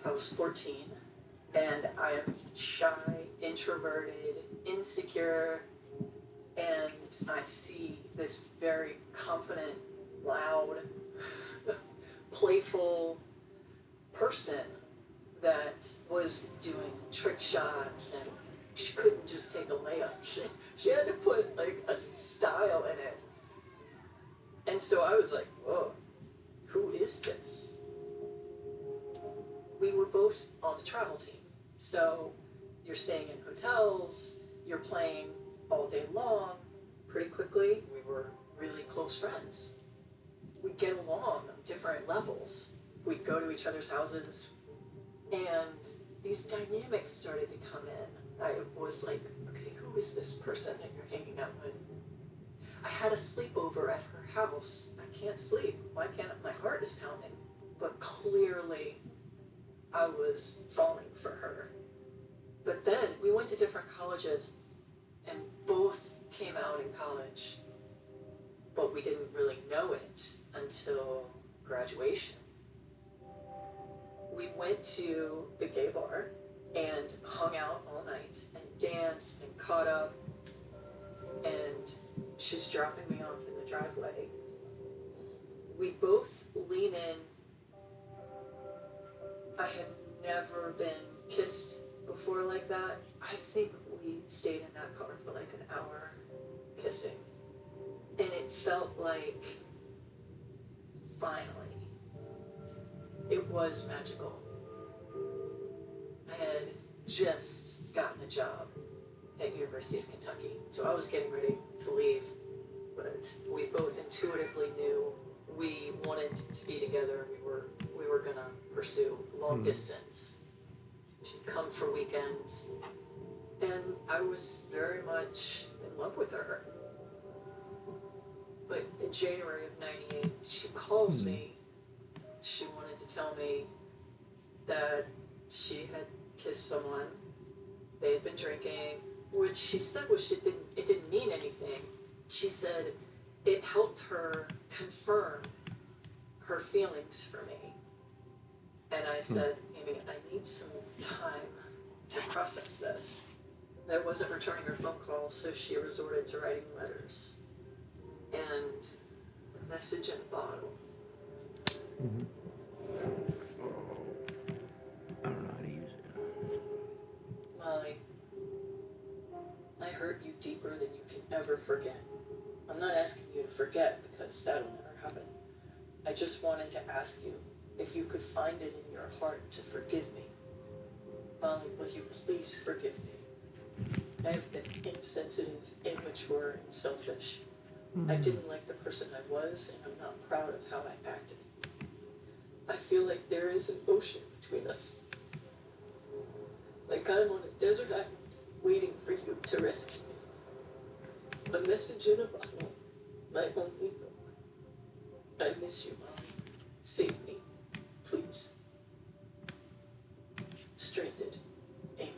I was 14, and I am shy, introverted, insecure, and I see this very confident, loud, playful person that was doing trick shots, and she couldn't just take a layup. She had to put like a style in it. And so I was like, whoa, who is this? We were both on the travel team. So you're staying in hotels, you're playing all day long. Pretty quickly, we were really close friends. We'd get along on different levels. We'd go to each other's houses, and these dynamics started to come in. I was like, okay, who is this person that you're hanging out with? I had a sleepover at her house. I can't sleep. Why can't my heart is pounding? But clearly, I was falling for her. But then we went to different colleges, and both came out in college, but we didn't really know it until graduation. We went to the gay bar and hung out all night and danced and caught up, and she's dropping me off in the driveway. We both lean in. I had never been kissed before like that. I think we stayed in that car for like an hour kissing. And it felt like, finally, it was magical. I had just gotten a job at University of Kentucky, so I was getting ready to leave, but we both intuitively knew we wanted to be together. We were gonna pursue long distance. She'd come for weekends, and I was very much in love with her. But in January of '98, she calls me. She wanted to tell me that she had kissed someone. They had been drinking, which she said was it didn't mean anything. She said it helped her confirm her feelings for me. And I said, Amy, I need some time to process this. I wasn't returning her phone calls, so she resorted to writing letters. And a message in a bottle. I don't know how to use it. Molly, I hurt you deeper than you can ever forget. I'm not asking you to forget, because that'll never happen. I just wanted to ask you if you could find it in your heart to forgive me. Molly, will you please forgive me? I have been insensitive, immature, and selfish. I didn't like the person I was, and I'm not proud of how I acted. I feel like there is an ocean between us. Like I'm on a desert island, waiting for you to rescue me. A message in a bottle, my only hope. I miss you, Molly. Save me, please. Stranded, Amy.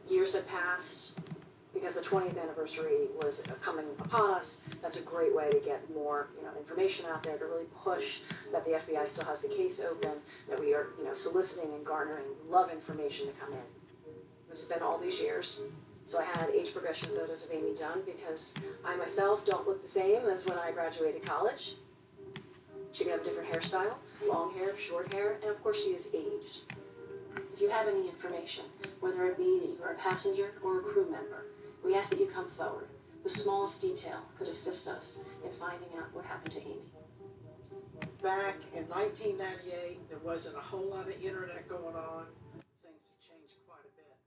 Years have passed because the 20th anniversary was coming upon us. That's a great way to get more, information out there, to really push that the FBI still has the case open, that we are, soliciting and garnering love information to come in. It's been all these years. So I had age progression photos of Amy done because I myself don't look the same as when I graduated college. She can have a different hairstyle, long hair, short hair, and of course she is aged. If you have any information, whether it be that you are a passenger or a crew member, we ask that you come forward. The smallest detail could assist us in finding out what happened to Amy. Back in 1998, there wasn't a whole lot of internet going on. Things have changed quite a bit.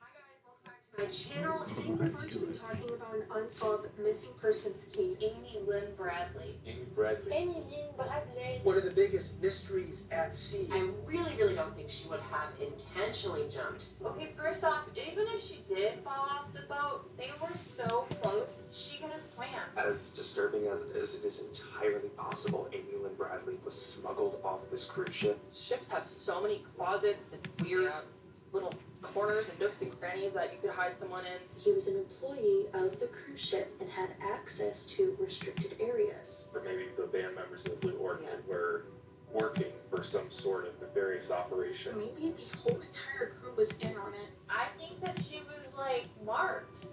Hi guys, welcome back to my channel. Today we're going to be talking about an unsolved missing persons case. Amy Lynn Bradley. Amy Bradley. Amy Lynn Bradley. One of the biggest mysteries at sea. I really don't think she would have intentionally jumped. Okay, first off, even if she did fall off the boat, they were so close, she could have swam. As disturbing as it is entirely possible, Amy Lynn Bradley was smuggled off this cruise ship. Ships have so many closets and weird little corners and nooks and crannies that you could hide someone in. He was an employee of the cruise ship and had access to restricted areas. Or maybe the band members of the Blue Orchid were working for some sort of nefarious operation. Maybe the whole entire crew was in on it. I think that she was like marked.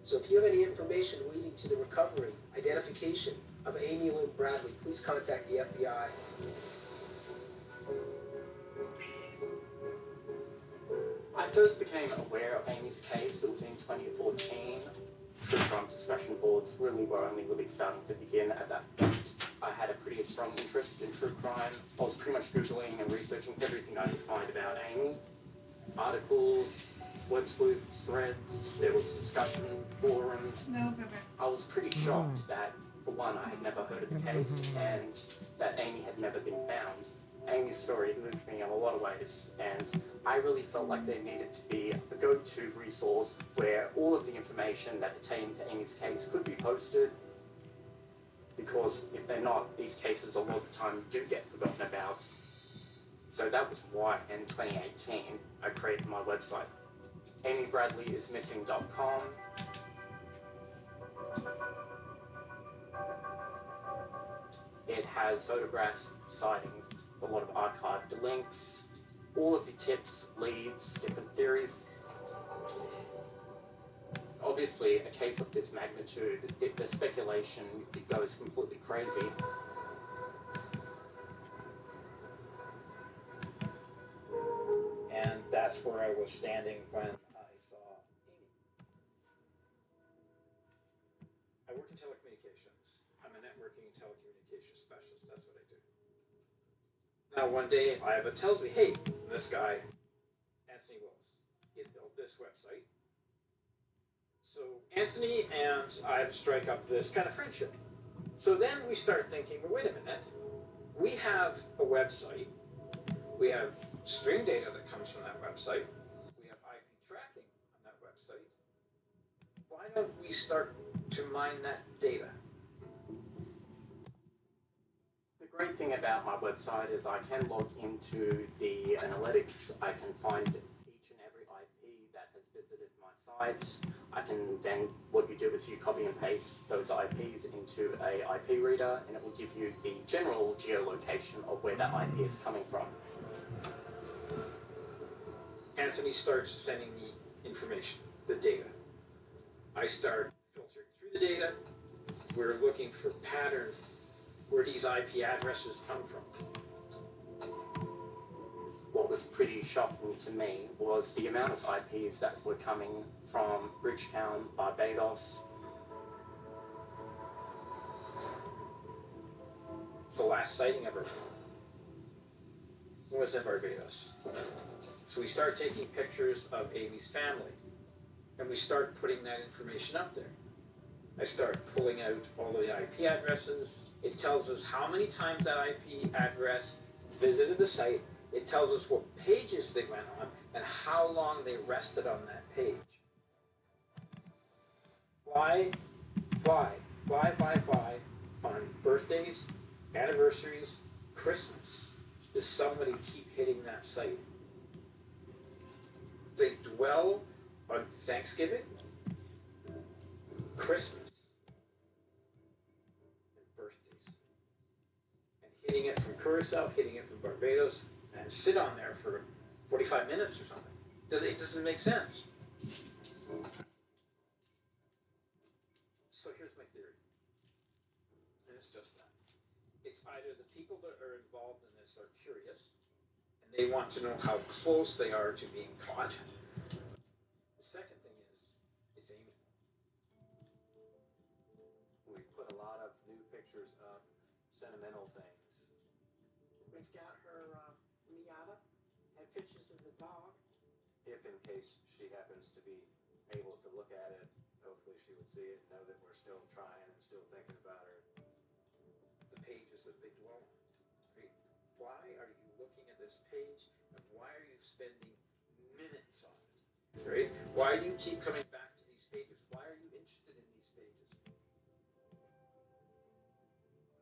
So if you have any information leading to the recovery, identification of Amy Lynn Bradley, please contact the FBI. I first became aware of Amy's case, it was in 2014. True crime discussion boards really were only really starting to begin at that point. I had a pretty strong interest in true crime. I was pretty much Googling and researching everything I could find about Amy. Articles, web sleuths, threads, there was discussion, forums. I was pretty shocked that, for one, I had never heard of the case, and that Amy had never been found. Amy's story moved me in a lot of ways, and I really felt like there needed to be a go-to resource where all of the information that pertained to Amy's case could be posted, because if they're not, these cases a lot of the time do get forgotten about. So that was why in 2018 I created my website, amybradleyismissing.com. It has photographs, sightings, a lot of archived links, all of the tips, leads, different theories. Obviously, a case of this magnitude, the speculation, it goes completely crazy. And that's where I was standing when I saw Amy. I work in telecommunications. I'm a networking and telecommunications specialist. That's what I do. Now one day, Iva tells me, hey, this guy, Anthony Willis, he had built this website. So Anthony and I strike up this kind of friendship. So then we start thinking, well, wait a minute. We have a website. We have stream data that comes from that website. We have IP tracking on that website. Why don't we start to mine that data? The great thing about my website is I can log into the analytics. I can find each and every IP that has visited my site. I can then, what you do is you copy and paste those IPs into a IP reader, and it will give you the general geolocation of where that IP is coming from. Anthony starts sending me information, the data. I start filtering through the data. We're looking for patterns where these IP addresses come from. What was pretty shocking to me was the amount of IPs that were coming from Bridgetown, Barbados. It's the last sighting ever. It was in Barbados. So we start taking pictures of Amy's family, and we start putting that information up there. I start pulling out all of the IP addresses. It tells us how many times that IP address visited the site. It tells us what pages they went on and how long they rested on that page. Why on birthdays, anniversaries, Christmas, does somebody keep hitting that site? They dwell on Thanksgiving, Christmas, and birthdays. And hitting it from Curacao, hitting it from Barbados, and sit on there for 45 minutes or something. It doesn't make sense. So here's my theory. And it's just that. It's either the people that are involved in this are curious, and they want to know how close they are to being caught. The second thing is, it's Amy. We put a lot of new pictures up, sentimental things. We've got her Miata, had pictures of the dog. If in case she happens to be able to look at it, hopefully she would see it and know that we're still trying and still thinking about her. The pages that they dwell on. Right? Why are you looking at this page, and why are you spending minutes on it? Right? Why do you keep coming back to these pages? Why are you interested in these pages?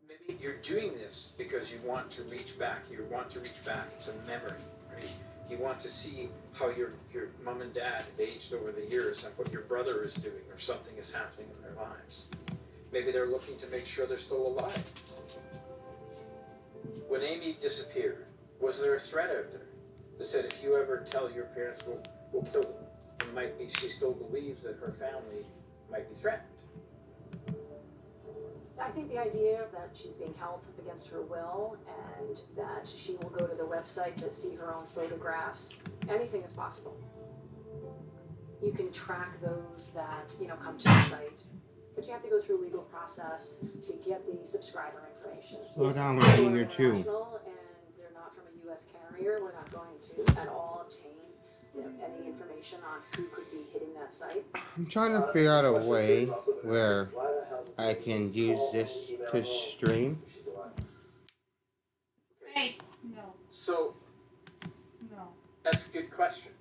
Maybe you're doing this because you want to reach back. You want to reach back. It's a memory, right? You want to see how your mom and dad have aged over the years and what your brother is doing or something is happening in their lives. Maybe they're looking to make sure they're still alive. When Amy disappeared, was there a threat out there that said if you ever tell your parents, we'll kill them? It might be she still believes that her family might be threatened. I think the idea that she's being held against her will and that she will go to the website to see her own photographs, anything is possible. You can track those that, come to the site, but you have to go through a legal process to get the subscriber information. Slow down, If we're they're eating your chew. international and they're not from a US carrier, we're not going to at all obtain any information on who could be hitting that site. I'm trying to figure out a way where I can use this to stream. Hey, no, So no. that's a good question.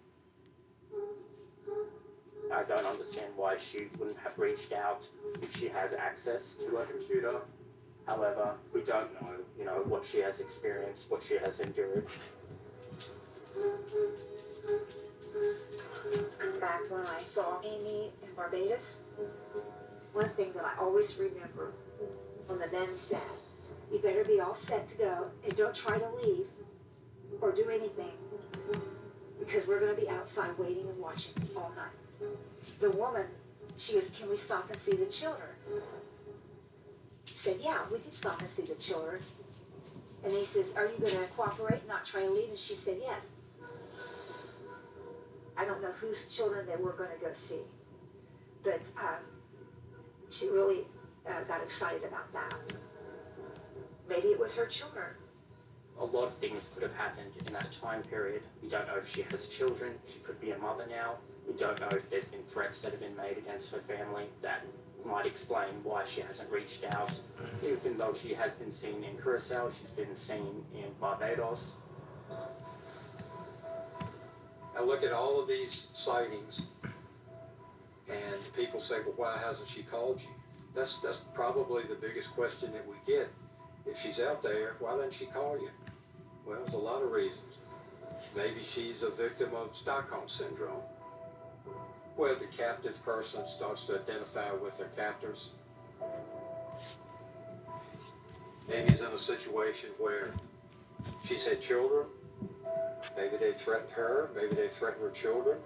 I don't understand why she wouldn't have reached out if she has access to a computer. However, we don't know, what she has experienced, what she has endured. Back when I saw Amy in Barbados, one thing that I always remember when the men said, you better be all set to go and don't try to leave or do anything because we're going to be outside waiting and watching all night. The woman, she goes, can we stop and see the children? He said, yeah, we can stop and see the children. And he says, are you going to cooperate, not try to leave? And she said, yes. I don't know whose children they were going to go see, but she really got excited about that. Maybe it was her children. A lot of things could have happened in that time period. We don't know if she has children. She could be a mother now. We don't know if there's been threats that have been made against her family that might explain why she hasn't reached out. Even though she has been seen in Curacao, she's been seen in Barbados. I look at all of these sightings and people say, well, why hasn't she called you? That's probably the biggest question that we get. If she's out there, why doesn't she call you? Well, there's a lot of reasons. Maybe she's a victim of Stockholm Syndrome, where the captive person starts to identify with their captors. Amy's in a situation where she's had children. Maybe they threatened her, maybe they threatened her children.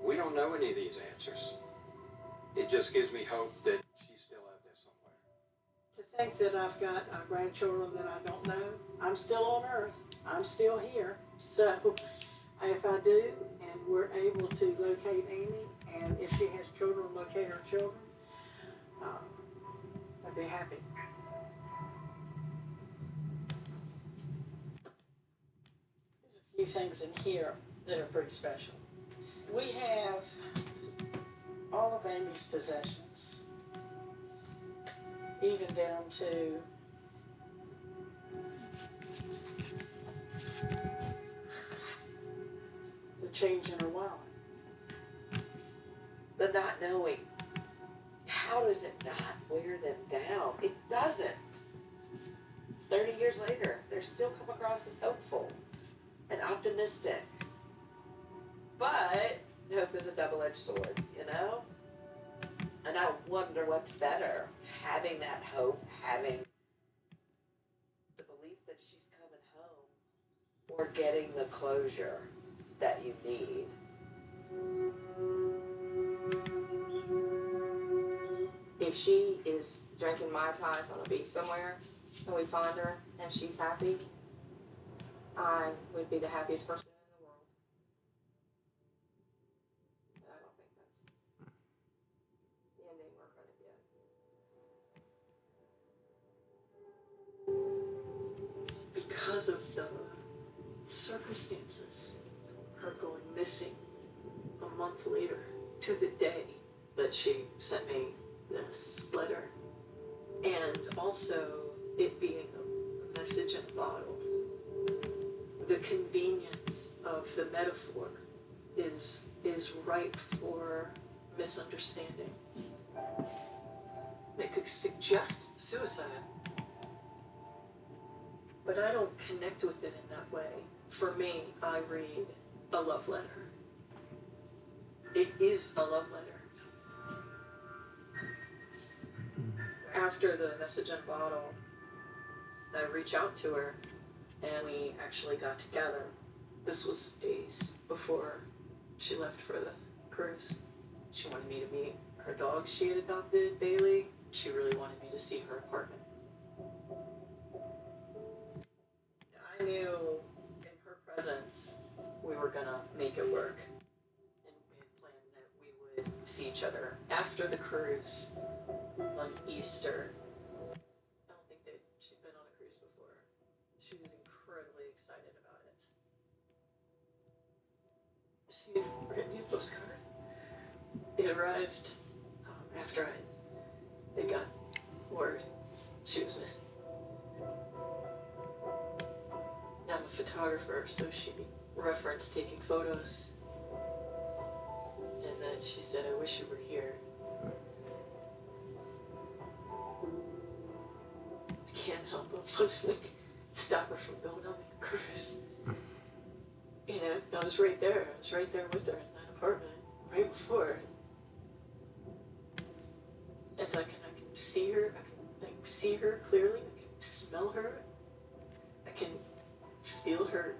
We don't know any of these answers. It just gives me hope that she's still out there somewhere. To think that I've got grandchildren that I don't know, I'm still on Earth. I'm still here. So if I do, and we're able to locate Amy, and if she has children, locate her children, I'd be happy. There's a few things in here that are pretty special. We have all of Amy's possessions, even down to the change in her wallet. The not knowing. How does it not wear them down? It doesn't. 30 years later, they still come across as hopeful and optimistic. But hope is a double-edged sword, And I wonder what's better, having that hope, having the belief that she's coming home, or getting the closure that you need. If she is drinking Mai Tais on a beach somewhere and we find her and she's happy, I would be the happiest person in the world. But I don't think that's the ending we're going to get. Because of the circumstances, her going missing a month later to the day that she sent me this letter, and also it being a message in a bottle, the convenience of the metaphor is ripe for misunderstanding. It could suggest suicide, but I don't connect with it in that way. For me, I read a love letter. It is a love letter. After the message in a bottle, I reach out to her and we actually got together. This was days before she left for the cruise. She wanted me to meet her dog she had adopted, Bailey. She really wanted me to see her apartment. I knew in her presence we were gonna make it work. And we had planned that we would see each other after the cruise on Easter. I don't think that she'd been on a cruise before. She was incredibly excited about it. She had written me a postcard. It arrived after I got word she was missing. I'm a photographer, so she referenced taking photos. And then she said, I wish you were here. I can't help but like stop her from going on the cruise. You know, I was right there. I was right there with her in that apartment right before. It's like I can see her. I can see her clearly. I can smell her. I can feel her.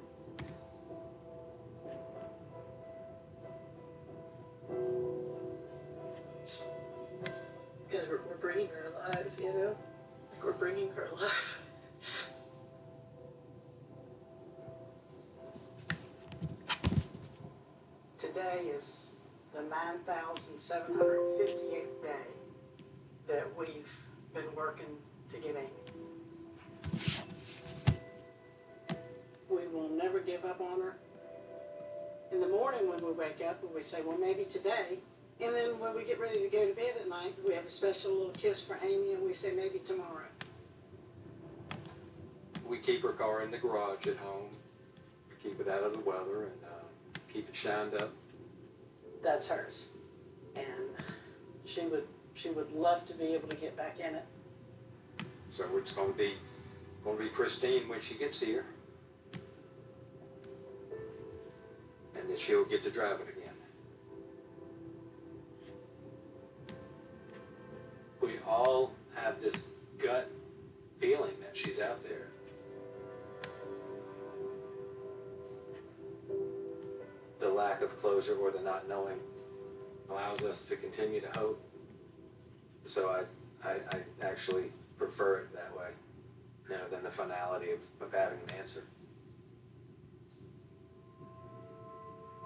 Because we're bringing her alive, you know? Like we're bringing her alive. Today is the 9,758th day that we've been working to get Amy. We will never give up on her. In the morning when we wake up, we say, well, maybe today. And then when we get ready to go to bed at night, we have a special little kiss for Amy and we say, maybe tomorrow. We keep her car in the garage at home. We keep it out of the weather and keep it shined up. That's hers. And she would love to be able to get back in it. So it's going to be pristine when she gets here. And then she'll get to drive it again. We all have this gut feeling that she's out there. The lack of closure or the not knowing allows us to continue to hope. So I actually prefer it that way, you know, than the finality of having an answer.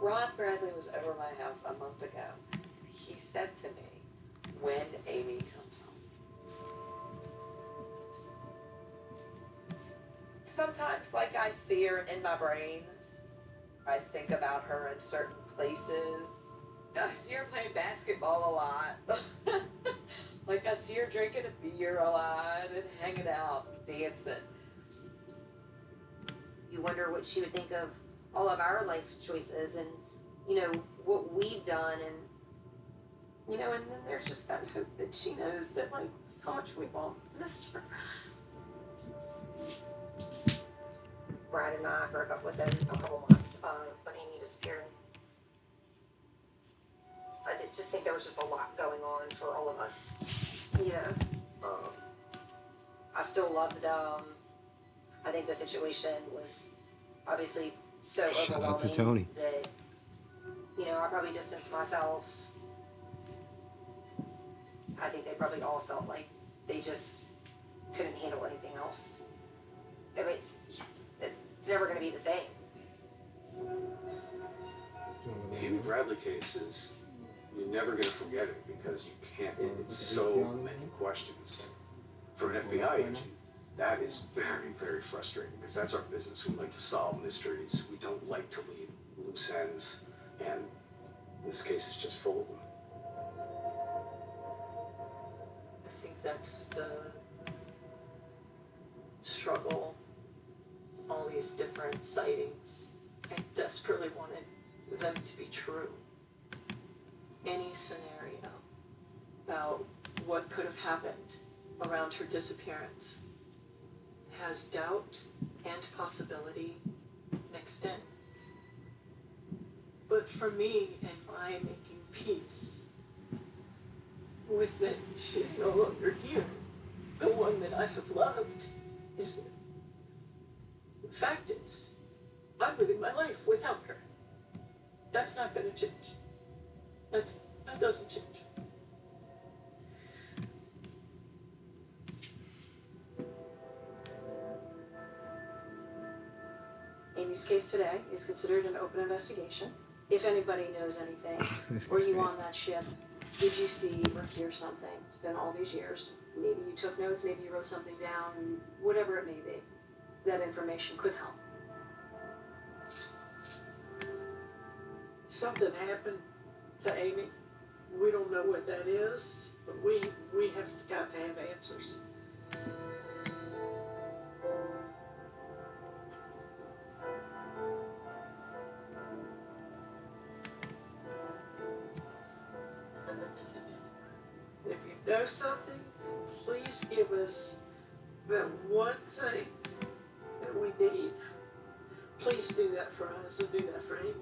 Ron Bradley was over my house a month ago. He said to me, when Amy comes home. Sometimes, like, I see her in my brain. I think about her in certain places. I see her playing basketball a lot. Like, I see her drinking a beer a lot and hanging out and dancing. You wonder what she would think of all of our life choices and, you know, what we've done and, you know, and then there's just that hope that she knows that, like, how much we've all missed her. Brad and I broke up within a couple months of when Amy disappeared. I just think there was just a lot going on for all of us. You know, I still loved them. I think the situation was obviously so Shout out to overwhelming Tony. that, you know, I probably distanced myself. I think they probably all felt like they just couldn't handle anything else. I mean, it's never going to be the same. The Amy Bradley case is, you're never going to forget it because you can't, it's so many questions. For an FBI agent, that is very, very frustrating because that's our business. We like to solve mysteries. We don't like to leave loose ends, and this case is just full of them. I think that's the struggle. All these different sightings. I desperately wanted them to be true. Any scenario about what could have happened around her disappearance has doubt and possibility mixed in. But for me and my making peace with that she's no longer here, the one that I have loved is, the fact is, I'm living my life without her. That's not gonna change. That doesn't change. Amy's case today is considered an open investigation. If anybody knows anything, were you on that ship? Did you see or hear something? It's been all these years. Maybe you took notes, maybe you wrote something down, whatever it may be. That information could help. Something happened to Amy. We don't know what that is, but we have got to have answers. If you know something, please give us that one thing that we need. Please do that for us and do that for Amy.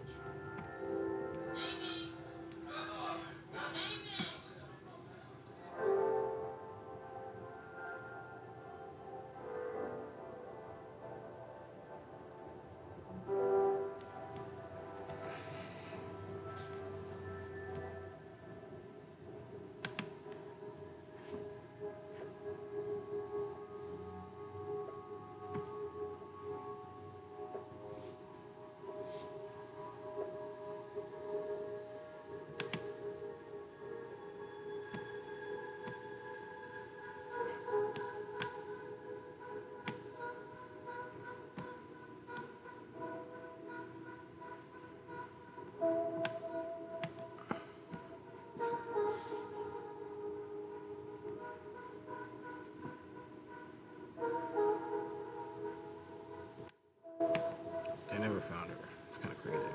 I never found her. It's kind of crazy.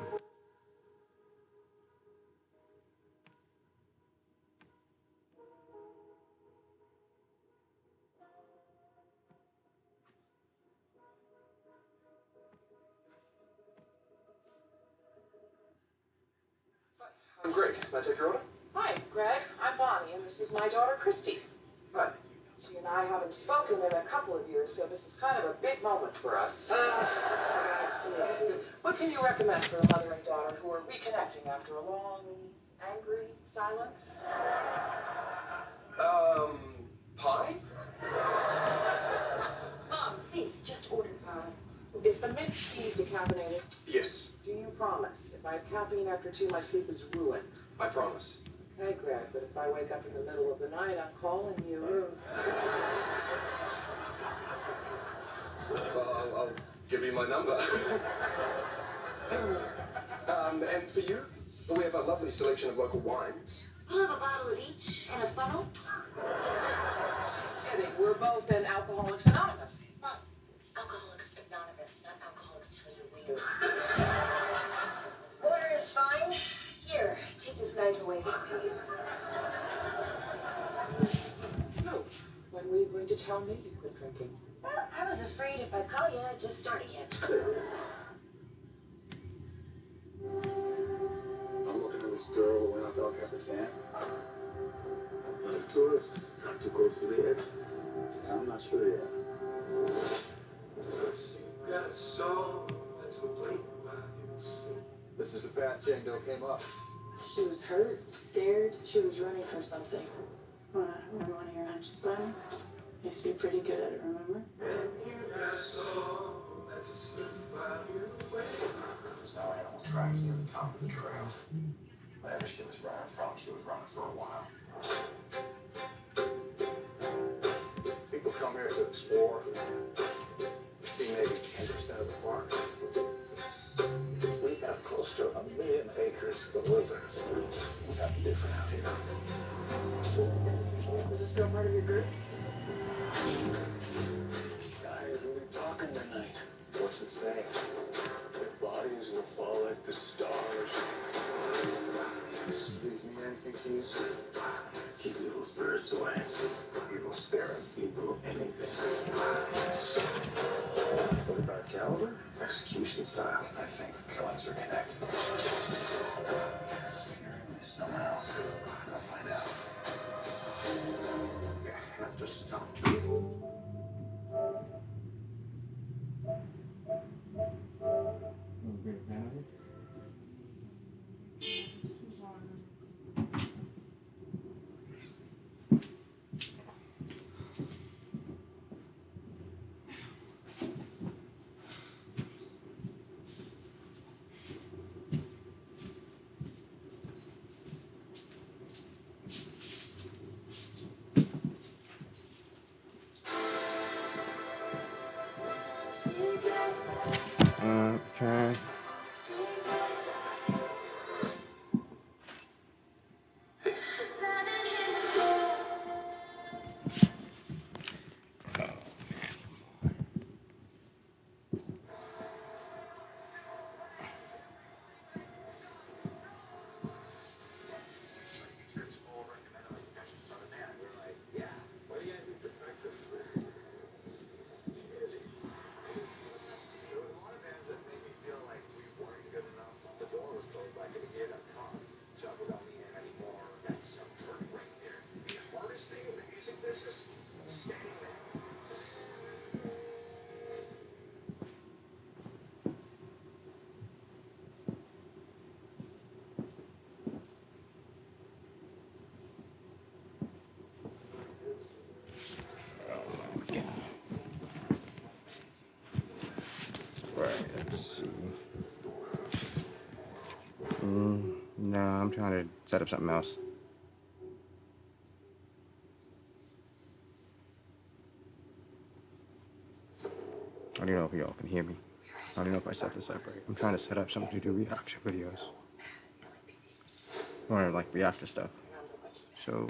I'm Greg. Can I take your order? Hi, Greg. I'm Bonnie, and this is my daughter, Christy. Hi. She and I haven't spoken in a couple of years, so this is kind of a big moment for us. What can you recommend for a mother and daughter who are reconnecting after a long, angry silence? Pie? Mom, please, just order. Is the mint tea decaffeinated? Yes, Do you promise? If I have caffeine after 2, my sleep is ruined. I promise. Okay, Greg, but if I wake up in the middle of the night, I'm calling you. Well, I'll give you my number. And for you, we have a lovely selection of local wines. I'll have a bottle of each and a funnel. She's kidding. We're both in Alcoholics Anonymous. Mom, it's Alcoholics Anonymous, not Alcoholics Tell You Wiener. Order is fine. Here, take this knife away from me. So, when were you going to tell me you quit drinking? Well, I was afraid if I call you, I'd just start again. I'm looking at this girl who went off El Capitan. Another tourist, not too close to the edge. I'm not sure yet. You got a soul that's complete by yourself. This is the path Jane Doe came up. She was hurt, scared, she was running from something. Remember one of your hunches, Bonnie? Used to be pretty good at it, remember? And you got a soul that's a slip by your way. There's no animal tracks near the top of the trail. Wherever she was running from, she was running for a while. People come here to explore, see maybe 10% of the park. We have close to 1 million acres of wilderness. Things happen different out here. Is this girl part of your group? This guy is really talking tonight. What's it saying? Their bodies will fall like the stars. These mean anything to you? Keep evil spirits away. Evil spirits, evil anything. 45. style. I think killings are connected. You're in this somehow. I'll find out. You have to stop breathing. Okay. Right, let's see. No, I'm trying to set up something else. I don't know if y'all can hear me. I don't know if I set this up right. I'm trying to set up something to do reaction videos. Or like react to stuff. So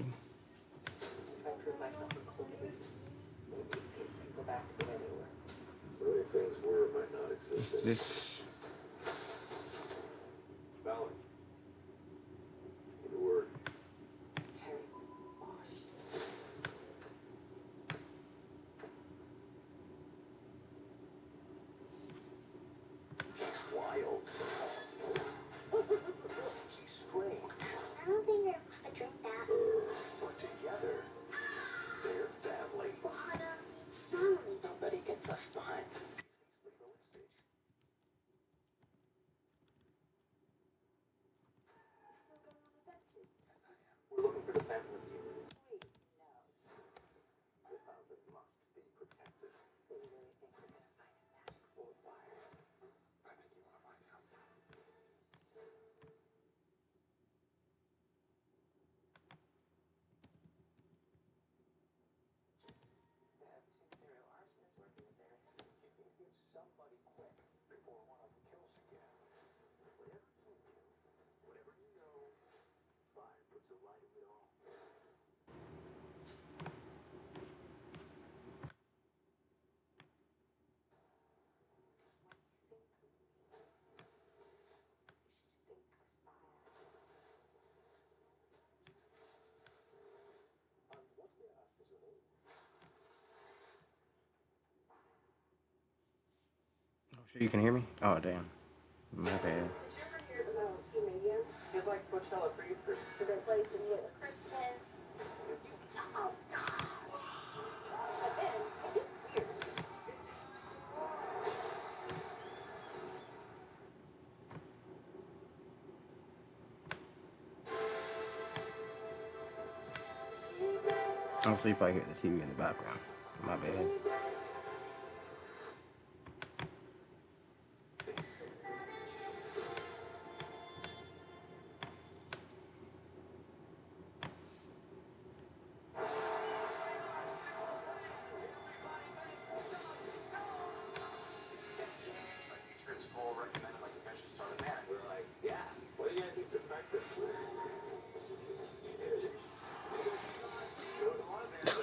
this Valid. Good word. He's wild. He's strange. I don't think you're supposed to drink that. But together, they're family. What means family? Nobody gets left behind. We're looking for the Phantom of Youth. The Fountain must be protected. So you really think we're gonna find a magic or fire? I think you wanna find out. They have 2 serial arsonists working this area. You need to get somebody quick before one of them kills again. Whatever you do, whatever you know, fire puts a light in it all. What may I ask is your name? oh shit, you can hear me? Oh damn. My bad. Did you ever hear about T-Media? It's like Coachella for youth groups. It's a good place to meet with Christians. Oh, God. But then, it gets weird. Honestly, you probably hear the TV in the background. My bad.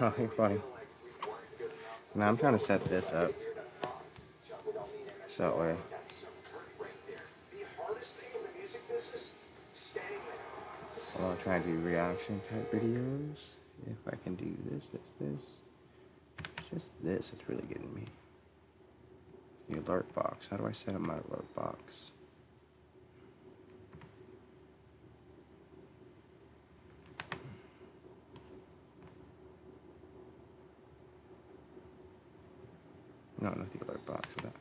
Oh, you're funny. Now I'm trying to set this up so that way. I'm gonna try to do reaction type videos. If I can do this. Just this, it's really getting me. The alert box. How do I set up my alert box? No, not the alert box. That.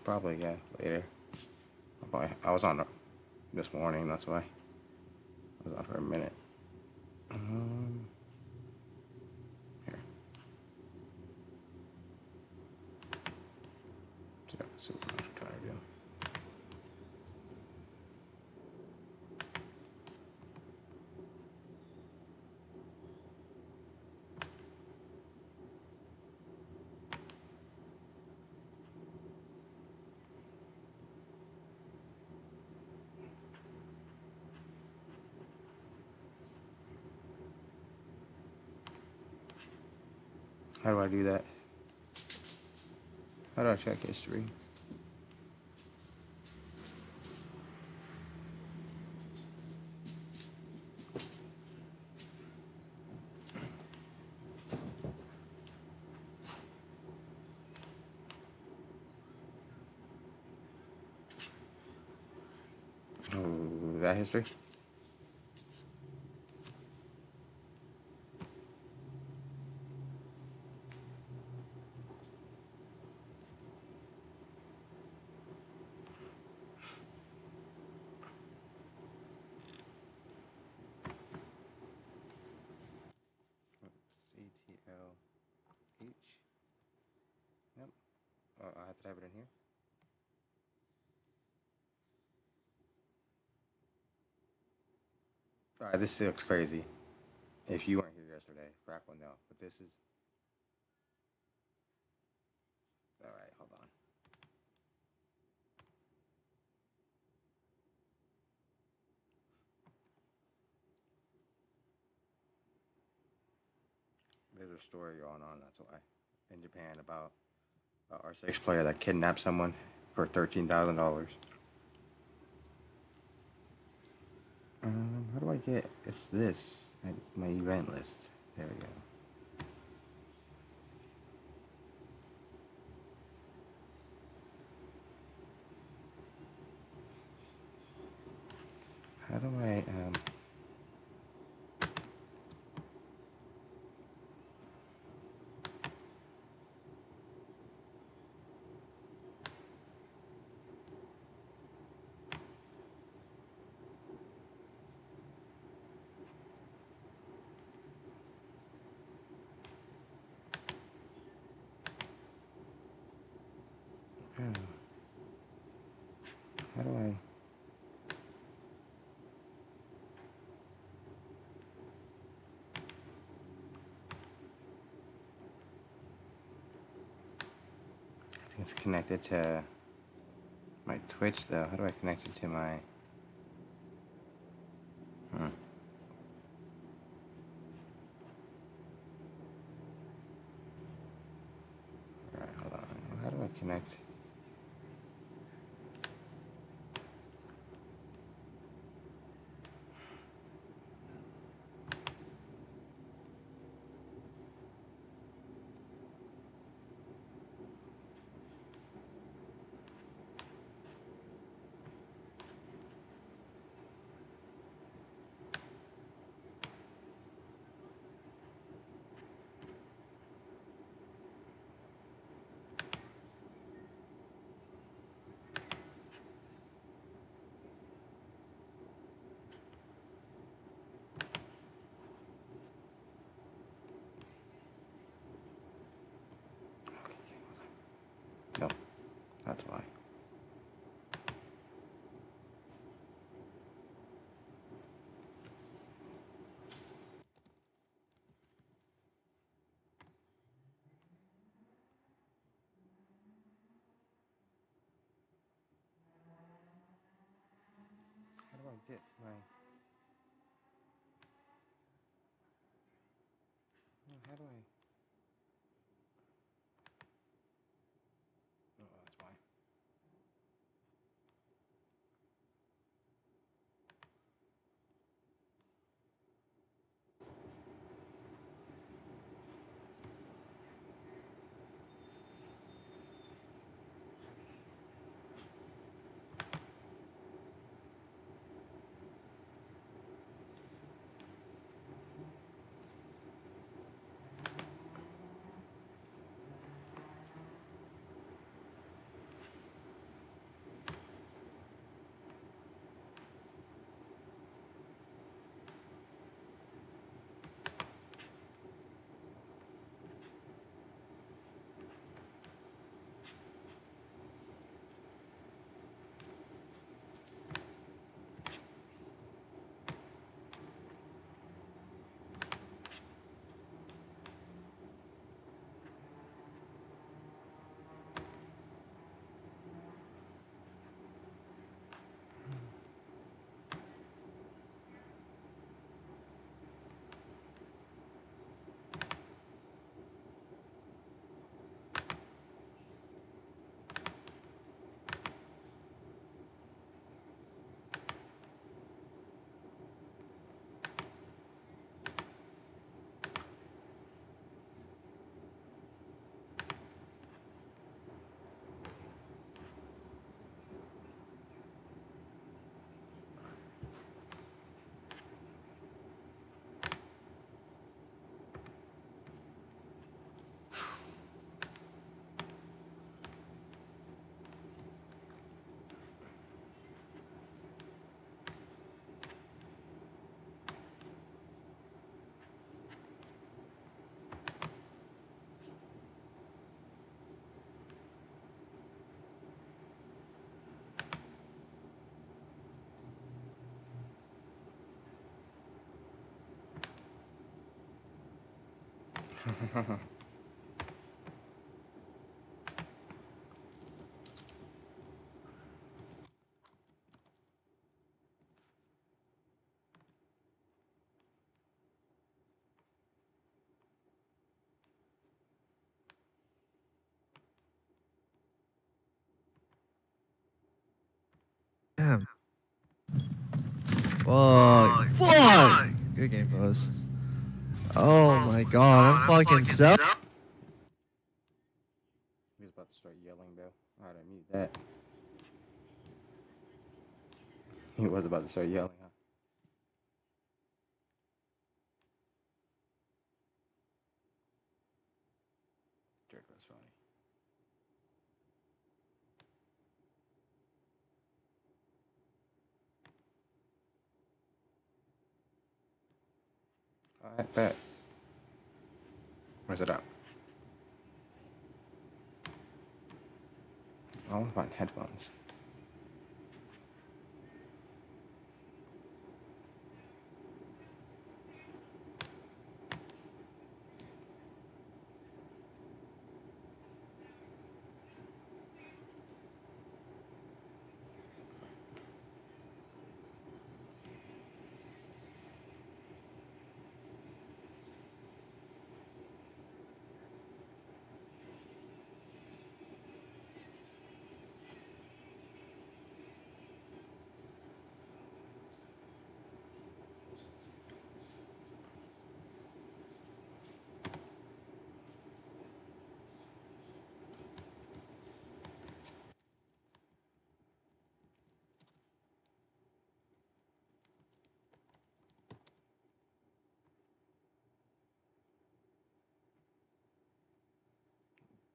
Probably, yeah, later. I was on this morning, that's why. I was on for a minute. Here. See what I'm trying to do. How do I do that? How do I check history? Oh, that history? CTLH. Yep. Oh, I have to type it in here. Alright, this looks crazy. If you weren't here yesterday, Frack will know. But this is. Alright, hold on. There's a story going on, that's why. In Japan about our R6 player that kidnapped someone for $13,000. How do I get? It's this. My event list. There we go. How do I, how do I? I think it's connected to my Twitch though. How do I connect it to my? Alright, hold on. How do I connect? No, that's why. How do I get my? How do I? Oh, that's why. Damn. Fuck. Fuck. Good game, fellas. Oh my god, I'm fucking so. He was about to start yelling, bro. I had to mute that. He was about to start yelling, huh? Draco's funny. Alright, bet. Where's it at? I want to find headphones.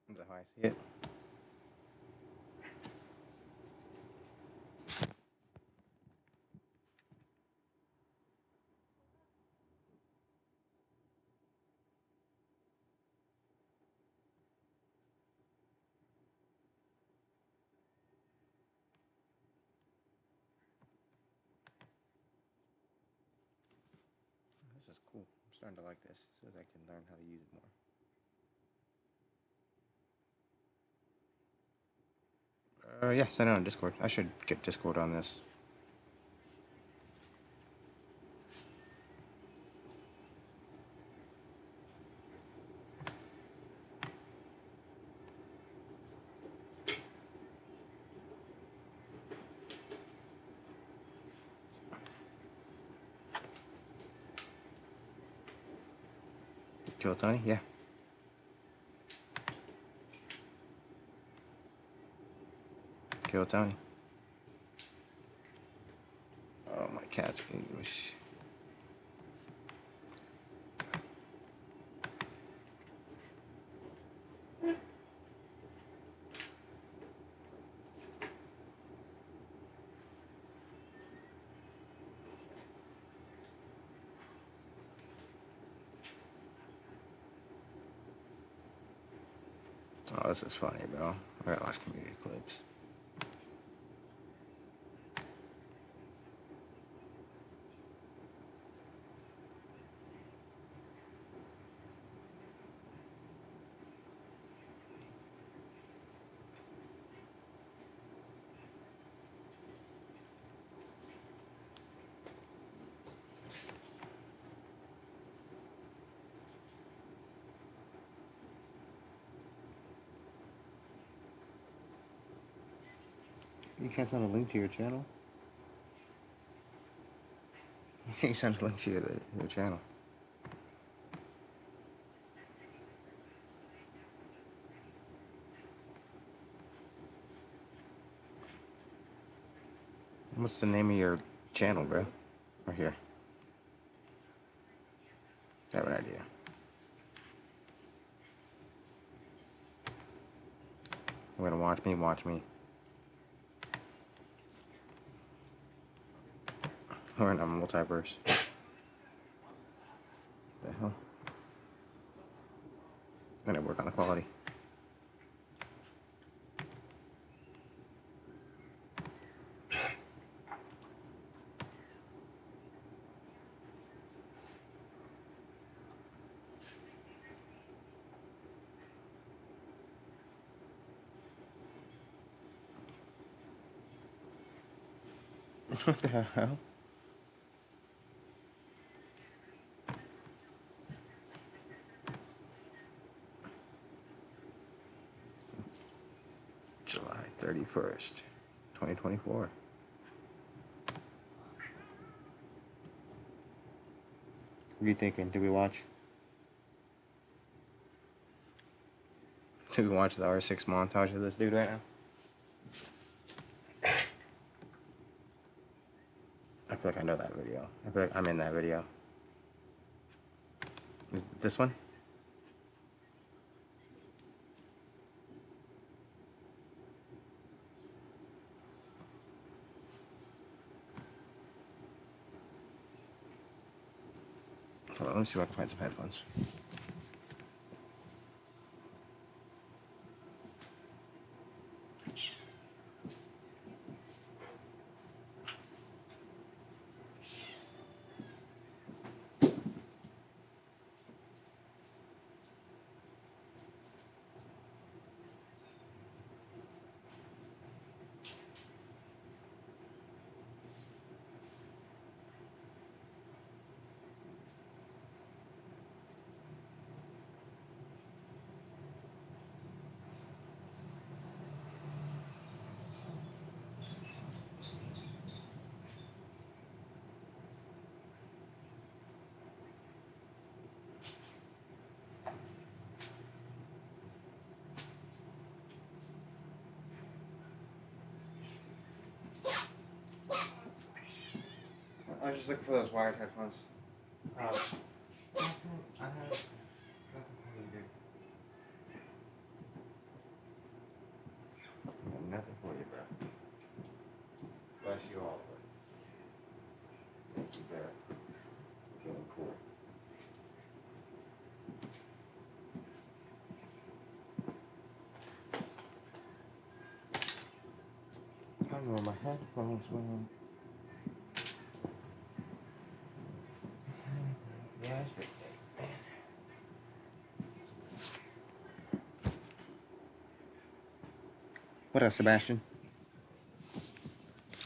Is that how I see it? This is cool. I'm starting to like this so that I can learn how to use it more. Yeah, send it on Discord. I should get Discord on this. Kill Tony? Yeah. Kill Tony. Oh, my cat's English. Oh, this is funny, bro. I gotta watch community clips. You can't send a link to your channel? You can't send a link to your channel. What's the name of your channel, bro? Right here. I have an idea. You wanna watch me? Watch me. We're in a multiverse. The hell? I gotta work on the quality. What the hell? July 31st, 2024. What are you thinking? Did we watch? Did we watch the R6 montage of this dude right now? I feel like I know that video. I feel like I'm in that video. Is it this one? Hold on, let me see if I can find some headphones. I was just looking for those wired headphones. I have nothing for you, dude. I have nothing for you, bro. Bless you all, bro. Thank you, bro. Feeling cool. I don't know where my headphones went. Yeah, it's pretty big, man. What up, Sebastian?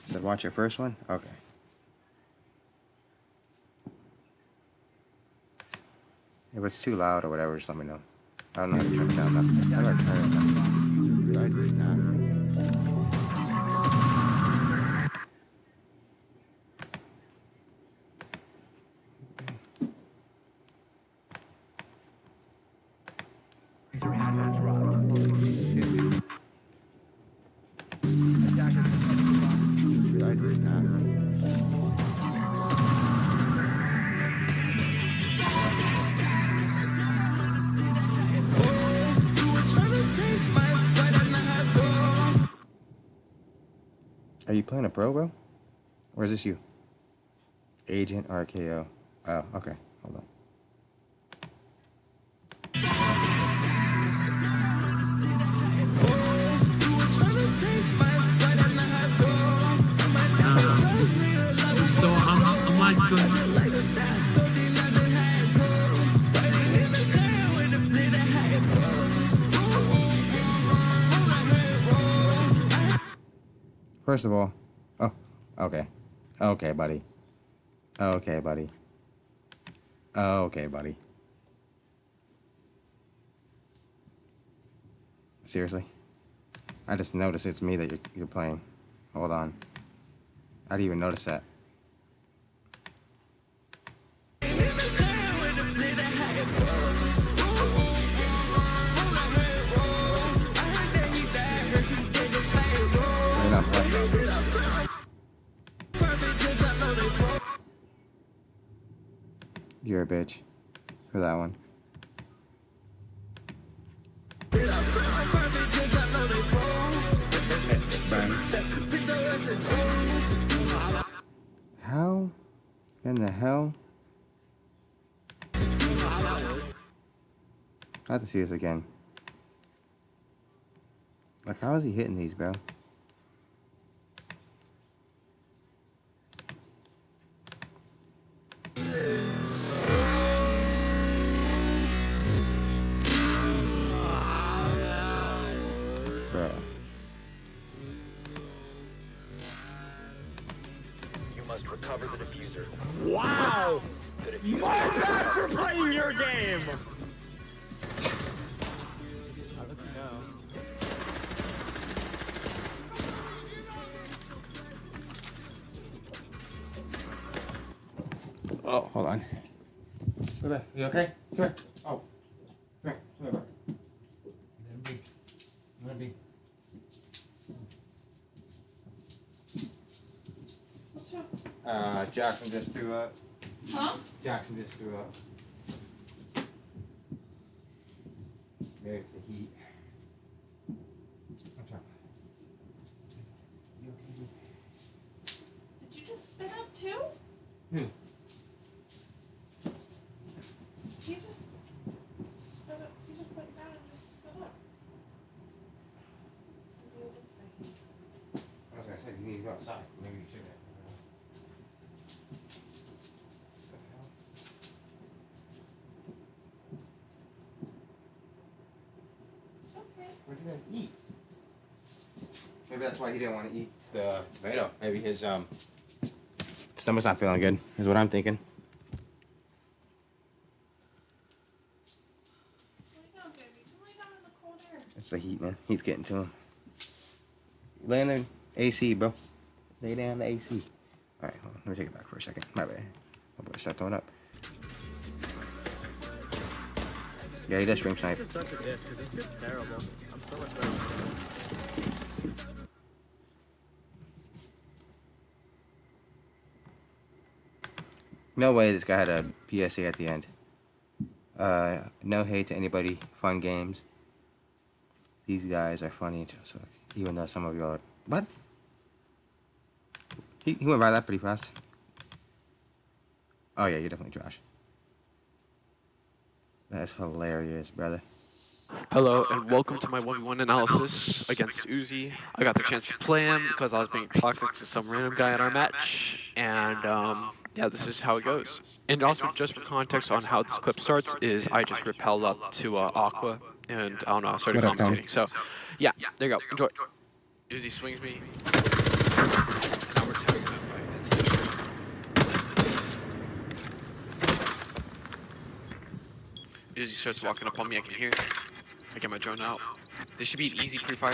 Said watch your first one? Okay. If it's too loud or whatever, just let me know. I don't know how to turn it down. How do I turn it down? I do it now. Are you playing a pro, bro? Or is this you? Agent RKO. Oh, okay. Hold on. So I'm like this. First of all, oh, okay. Okay, buddy. Okay, buddy. Okay, buddy. Seriously? I just noticed it's me that you're playing. Hold on. I didn't even notice that. You're not playing. You're a bitch for that one. How in the hell? I have to see this again. Like, how is he hitting these, bro? Bro. must recover the diffuser. Wow! The diffuser My bad for playing your game! Oh, hold on. Come here. You okay? Come here. Oh. Come here. Come here, bro. I'm gonna be. What's up? Jackson just threw up. Huh? Jackson just threw up. Maybe it's the heat. What's up? You okay, dude? Did you just spit up too? Hmm. He just spit up. He just went down and just spit up. Maybe it is the heat. I was gonna say, you need to go outside. Maybe you should. What did you guys eat? Maybe that's why he didn't want to eat the tomato. Maybe his stomach's not feeling good, is what I'm thinking. Lay down, baby. Come lay down in the cold air. It's the heat, man. He's getting to him. Lay in the AC, bro. Lay down the AC. Alright, hold on. Let me take it back for a second. My bad. My boy start throwing up. Yeah, he does stream snipe. It's such a dick, 'cause it's just terrible. I'm so much better. No way this guy had a PSA at the end. No hate to anybody. Fun games. These guys are funny, so even though some of you are... What? He went by that pretty fast. Oh yeah, you're definitely Josh. That's hilarious, brother. Hello and welcome to my 1v1 analysis against Uzi. I got the chance to play him because I was being toxic to some random guy in our match, and yeah, this is how it goes. And also, just for context on how this clip starts, is I just rappelled up to Aqua, and I don't know, I started What up, Tom? commentating. So, yeah, there you go. Enjoy. Uzi swings me, and now we're just having a fight. It's Uzi starts walking up on me, I can hear it. I get my drone out. This should be an easy pre-fire.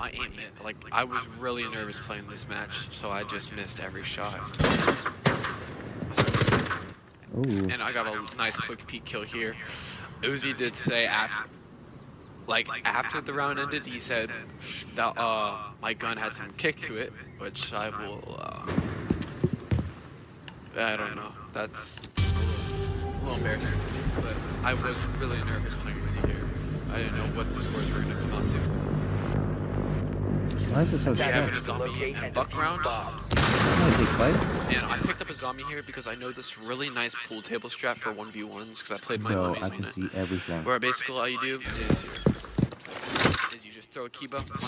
I aim it. Like, I was really nervous playing this match, so I just missed every shot. Ooh. And I got a nice quick peek kill here. Uzi did say after the round ended, he said that my gun had some kick to it, which I will, I don't know. That's a little embarrassing for me, but I was really nervous playing Uzi here. I didn't know what the scores were going to come out to. Why is it so We have short? a zombie and buck round. And I picked up a zombie here because I know this really nice pool table strat for 1v1s because I played my Bro, mummies I on can it. see everything. Where basically all you do is you just throw a Kiba onto the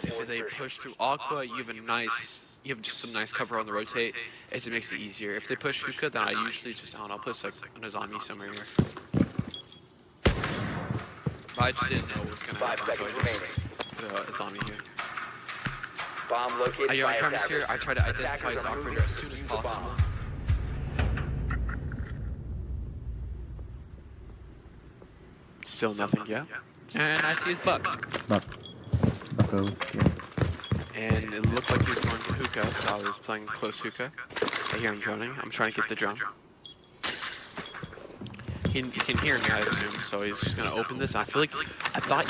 and if they push through Aqua, you have just some nice cover on the rotate. It just makes it easier. If they push Hookah, then I usually just, I don't know, put a zombie somewhere here. But I just didn't know what was going to happen, so I just put a zombie here. Bomb located by Cameras attackers. here, I try to identify his Attackers are operator as soon as moving to the possible. bomb. Still nothing yet. And I see his buck. Bucko. Yeah. And it looked like he was going to hookah, so I was playing close hookah. I hear him droning. I'm trying to get the drone. He can hear me, I assume, so he's just going to open this. I thought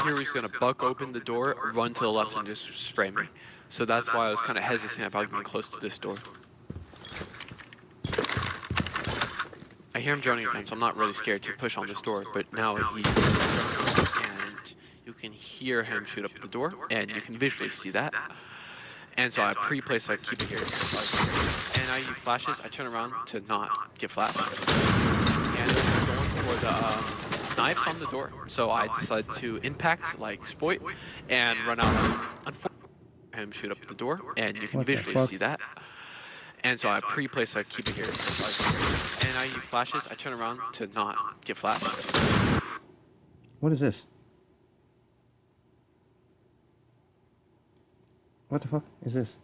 he was going to buck open the door, run to the left, and just spray me. So that's why I was kind of hesitant about getting close to this door. I hear him droning again, so I'm not really scared to push on this door, but now he's and you can hear him shoot up the door, and you can visually see that. And so I pre-place a keep it here. And I use flashes, I turn around to not get flashed. And they're going for the knives on the door. So I decided to impact, like Spoit, and run out. Unfortunately, him shoot up the door, and you can What the visually fuck? see that. And so I pre-place a keep it here. And I use flashes, I turn around to not get flashed. What is this? What the fuck is this?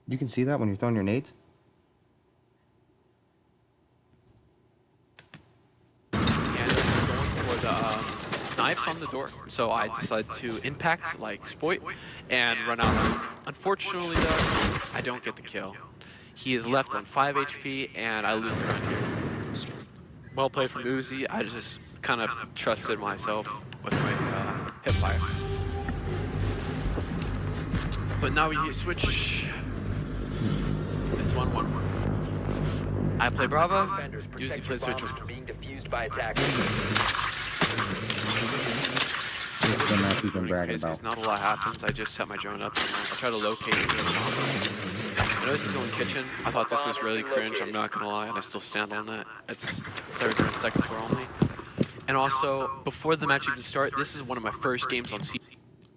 You can see that when you're throwing your nades? And they're going for the knives on the door. So I decided to impact, like Spoit, and run out. Unfortunately, though, I don't get the kill. He is left on 5 HP, and I lose the round here. Well played from Uzi. I just kind of trusted myself with my hip fire. But now we switch. It's 1-1. I play Brava. Uzi plays Vigil. Being defused by attackers. This is the match we've been bragging about. Not a lot happens. I just set my drone up and I try to locate it. I know this is going kitchen. I thought this was really cringe, I'm not gonna lie, and I still stand on that. It's third and second floor only. And also, before the match even started, this is one of my first games on C.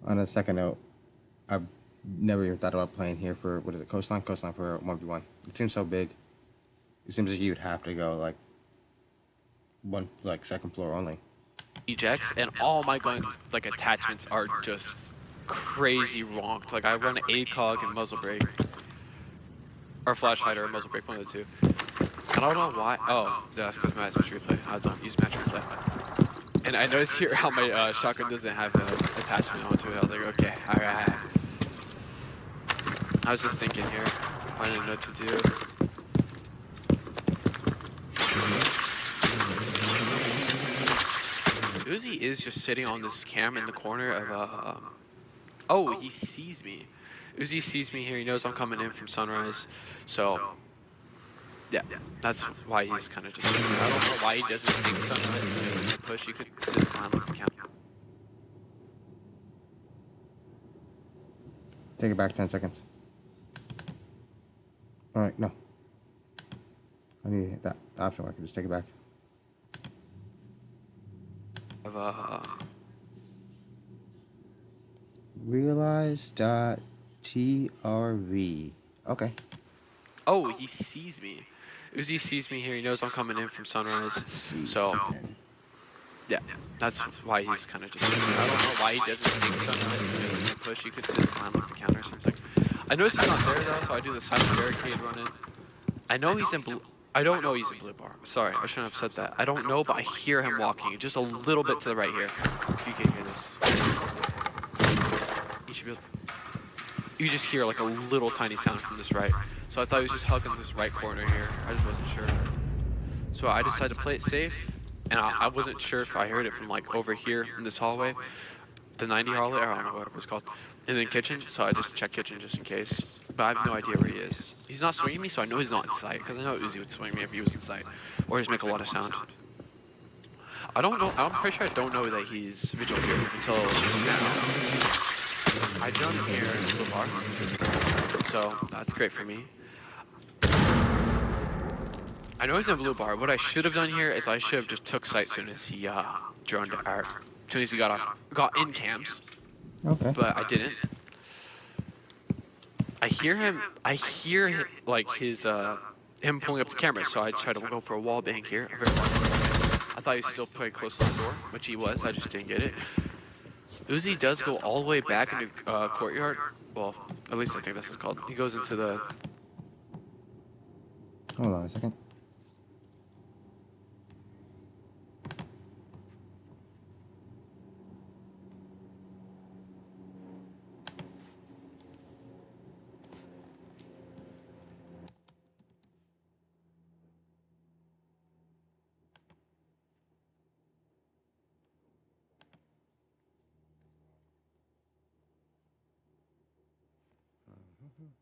On a second note, I've never even thought about playing here for, what is it, Coastline? Coastline for 1v1. It seems so big. It seems like you would have to go, like, second floor only. Ejects, and all my gun, like, attachments are just crazy wrong. Like, I run an ACOG and muzzle brake. Or flashlight or a muzzle brake, one of the two. And I don't know why. Oh, that's because match replay. I don't use match replay. And I noticed here how my shotgun doesn't have an attachment onto it. I was like, okay, alright. I was just thinking here. I didn't know what to do. Uzi is just sitting on this cam in the corner of oh, he sees me. Uzi sees me here. He knows I'm coming in from Sunrise. So, yeah, that's why he's kind of just. I don't know why he doesn't think Sunrise is going to push. He could sit behind like the cam. Take it back 10 seconds. Alright, no. I need to hit that option where I can just take it back. Realize.trv. Okay. Oh, he sees me. Uzi sees me here. He knows I'm coming in from Sunrise. So, yeah, that's why he's kind of just. I don't know why he doesn't think Sunrise is going to push. He could sit behind like the counter or something. I noticed he's not there though, so I do the silent barricade run in. I know he's in blue. I don't know he's in blue bar. Sorry, I shouldn't have said that. I don't know, but I hear him walking just a little bit to the right here. If you can hear this. You should be able. You just hear like a little tiny sound from this right. So I thought he was just hugging this right corner here. I just wasn't sure. So I decided to play it safe, and I wasn't sure if I heard it from like over here in this hallway, the 90 hallway, I don't know whatever it's called, and then kitchen. So I just checked kitchen just in case. But I have no idea where he is. He's not swinging me, so I know he's not in sight, because I know Uzi would swing me if he was in sight, or just make a lot of sound. I don't know. I'm pretty sure I don't know that he's vigil here until now. I jumped here in the blue bar, so that's great for me. I know he's in blue bar. What I should have done here is I should have just took sight as soon as he droned, or as soon as he got in cams. Okay. But I didn't. I hear him. Like his him pulling up the camera. So I tried to go for a wall bang here. I thought he was still pretty close to the door, which he was. I just didn't get it. Uzi does go all the way back into courtyard. Well, at least I think that's what it's called. He goes into the. Hold on a second.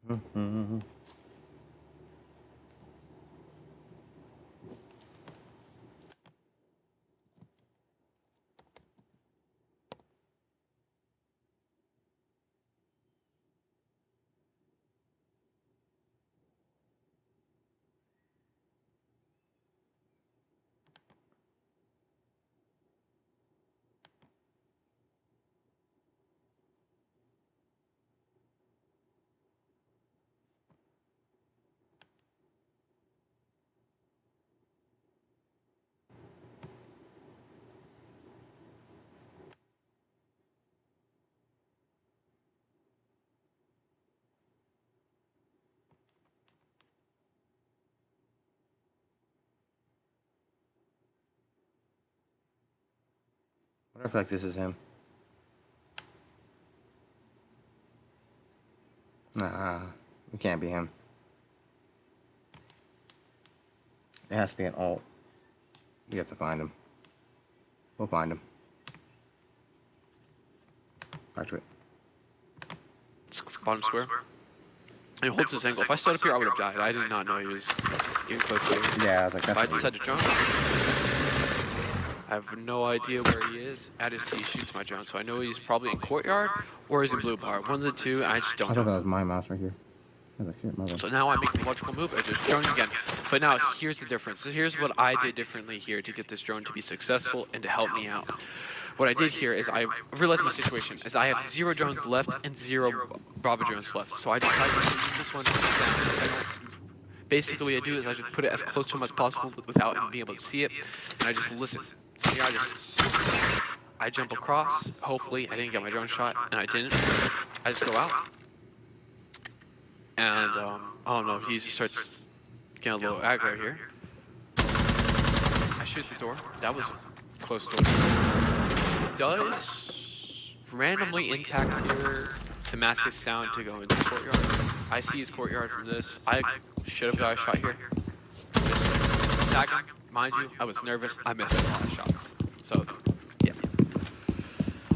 Mm-hmm. I feel like this is him. Nah, it can't be him. It has to be an alt. We have to find him. We'll find him. Back to it. Bottom square. And he holds his angle. If I stood up here, I would have died. I did not know he was even close to me. Yeah, I was like, that's I weird. decided to jump. I have no idea where he is. I just see he shoots my drone, so I know he's probably in courtyard or he's in blue bar. One of the two, and I just I don't thought know. that was my mouse right here. I was like, shit, my bad. So now I make the logical move. I just drone again. But now here's the difference. So here's what I did differently here to get this drone to be successful and to help me out. What I did here is I realized my situation is I have 0 drones left and 0 Bravo drones left. So I decided to use this one to sound. Basically what I do is I just put it as close to him as possible without him being able to see it. And I just listen. So here I just listen. I jump across. Hopefully I didn't get my drone shot, and I didn't. I just go out. And, I don't know, he just starts getting a little aggro here. I shoot the door. That was a close door. It does randomly impact here to mask his sound to go into the courtyard. I see his courtyard from this. I should have got a shot here. Missed. Attack him. Mind you, I was nervous. I missed a lot of shots. So, yeah.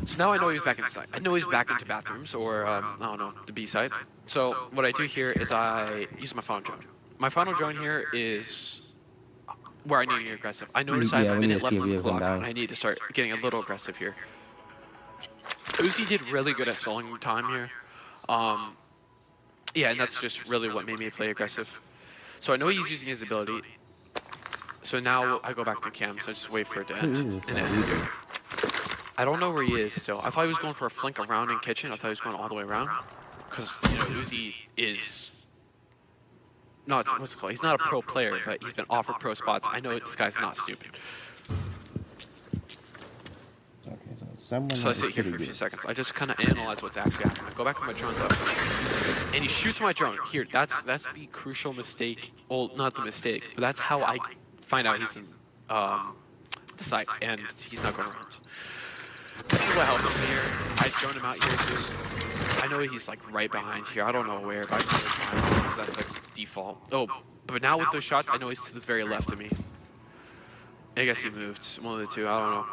So now I know he's back inside. I know he's back into bathrooms or, I don't know, the B side. So what I do here is I use my final drone. My final drone here is where I need to get aggressive. I notice I have a minute left on the clock, and I need to start getting a little aggressive here. Uzi did really good at stalling time here. Yeah, and that's just really what made me play aggressive. So I know he's using his ability. So now I go back to cam, so I just wait for it to end. And it ends here. I don't know where he is still. I thought he was going for a flank around in kitchen. I thought he was going all the way around. Because, you know, Uzi is... No, what's it called? He's not a pro player, but he's been offered pro spots. I know this guy's not stupid. Okay, so So I sit here for a few seconds. I just kind of analyze what's actually happening. I go back to my drone though, and he shoots my drone. Here, that's the crucial mistake. Well, not the mistake, but that's how I find out he's in the site, and he's not going around. This is what helped me here. I drone him out here too. I know he's like right behind here. I don't know where, but I know he's behind here because that's like default. Oh, but now with those shots, I know he's to the very left of me. I guess he moved. One of the two. I don't know.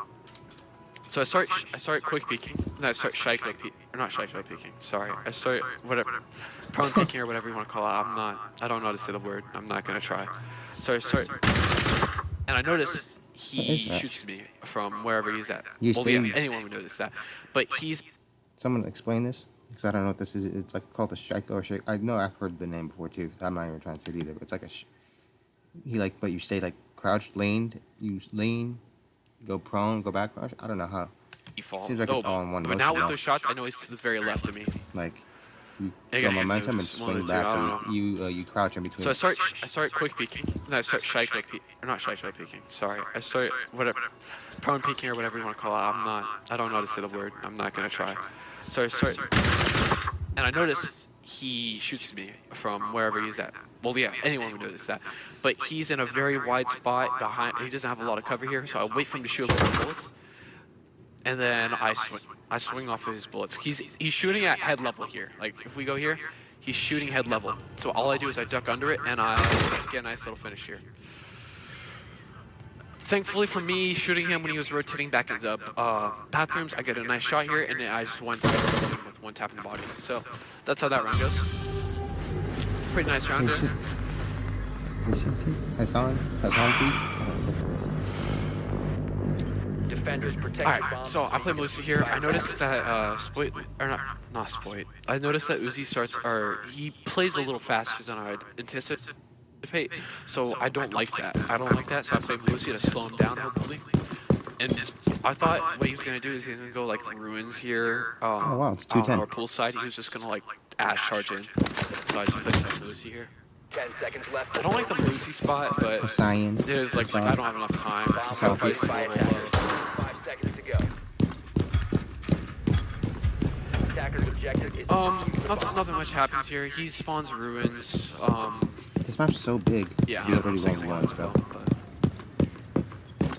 So I start quick peeking, and I start shy quick peeking, or not shy quick peeking. Sorry, I start whatever, prone peeking or whatever you want to call it. I don't know how to say the word. I'm not gonna try. So I start, and I notice he shoots me from wherever he's at. Well, yeah, anyone would notice that, but he's. Someone explain this, because I don't know what this is. It's like called a Shaiko or Shake. I know I've heard the name before too. I'm not even trying to say it either. But it's like but you stay like crouched, leaned, you lean. Go prone, go back. I don't know how. Default. Seems like it's all in one But motion. now with those shots, I know he's to the very left of me. Like you I go guess he momentum and moves. One of swing the two, I back, don't and you crouch in between. So I start quick peeking, and I start shy quick peeking, or not shy quick peeking. Sorry, I start whatever, prone peeking or whatever you want to call it. I don't know how to say the word. I'm not gonna try. So I start, and I notice he shoots me from wherever he's at. Well, yeah, anyone would notice that. But he's in a very wide spot behind. He doesn't have a lot of cover here, so I wait for him to shoot a lot of bullets, and then I swing off of his bullets. He's shooting at head level here. Like if we go here, he's shooting head level. So all I do is I duck under it, and I get a nice little finish here. Thankfully for me, shooting him when he was rotating back into bathrooms, I get a nice shot here, and I just went with one tap in the body. So that's how that round goes. Pretty nice round there. Hassan peak. Defenders protect Alright, so I play Melusi here. I noticed that not Spoit. I noticed that Uzi he plays a little faster than I would anticipate. So I don't like that. So I play Melusi to slow him down hopefully. And I thought what he was gonna do is he was gonna go like ruins here. Oh wow, it's 210. Or poolside. He was just gonna like ash charge in. So I just played some Melusi here. 10 seconds left. I don't like the Melusi spot, but Cyan. there's like I don't have enough time. So if I just By attackers. 5 seconds to go. Attacker's objective is nothing much happens here. He spawns ruins. This map's so big. Yeah, You already I'm saying won one spell.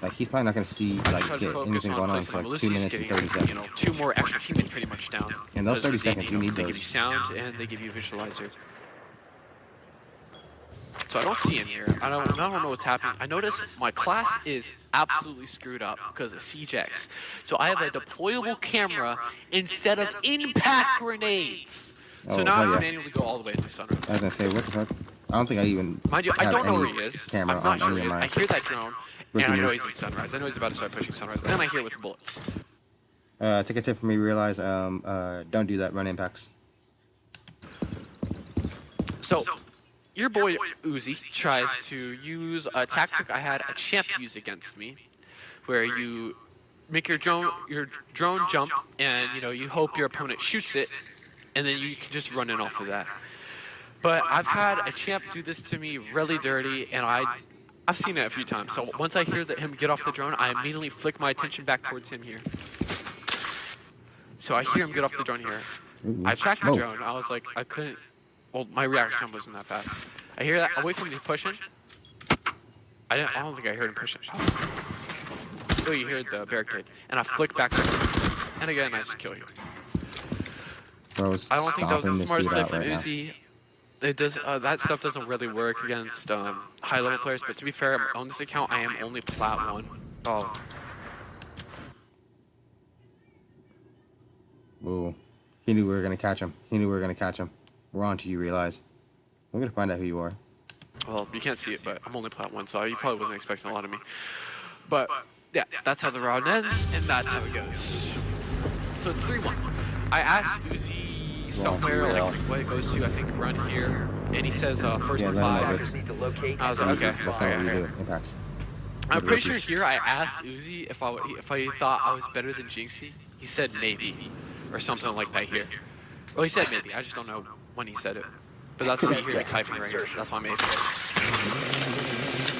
Like he's probably not gonna see I like tried to get focus anything on going on placing until like Melissa's 2 minutes and getting, 30 seconds. you know, 2 more extra teammates pretty much down. In those 30 Because they, seconds, you need They those. give you sound and they give you visualizer. So I don't see him here. I don't know what's happening. I notice my class is absolutely screwed up because of CJX. So I have a deployable camera instead of impact grenades. So Oh, now I have hell to yeah. manually go all the way into Sunrise. I was gonna say, what the fuck? I don't think I even Mind you, I have don't know where any he is. camera I'm on not sure any where he of is. my I hear that drone, and rookie I know moves. he's in Sunrise. I know he's about to start pushing Sunrise. And then I hear with the bullets. Take a tip from me, realize, don't do that, run impacts. So, your boy Uzi tries to use a tactic I had a champ use against me, where you make your drone jump, and you hope your opponent shoots it, and then you can just run in off of that. But I've had a champ do this to me really dirty, and I've seen it a few times. So once I hear him get off the drone, I immediately flick my attention back towards him here. So I hear him get off the drone here. I tracked the drone. I was like, I couldn't. Well, my reaction time wasn't that fast. I hear that. I wait for him to push in. I don't think I heard him push it. Oh, you heard the barricade, and I flick back. And again, I just kill you. Bro's I don't think that was stomping the this smartest dude play out from right now. Uzi. It does. That stuff doesn't really work against high-level players. But to be fair, on this account, I am only plat 1. Oh, Ooh. He knew we were gonna catch him. He knew we were gonna catch him. We're on to you, realize. We're gonna find out who you are. well, you can't see it, but I'm only plat 1, so you probably wasn't expecting a lot of me. But yeah, that's how the round ends, and that's how it goes. So it's 3-1. I asked Uzi somewhere like what it goes to. I think run here, and he says first to 5. I was like, okay. That's not what you do. Impacts. I'm pretty sure here I asked Uzi if I thought I was better than Jinxie. He said maybe, or something like that here. Well, he said maybe. I just don't know when he said it. But that's what you hear me typing right here. That's why I made it.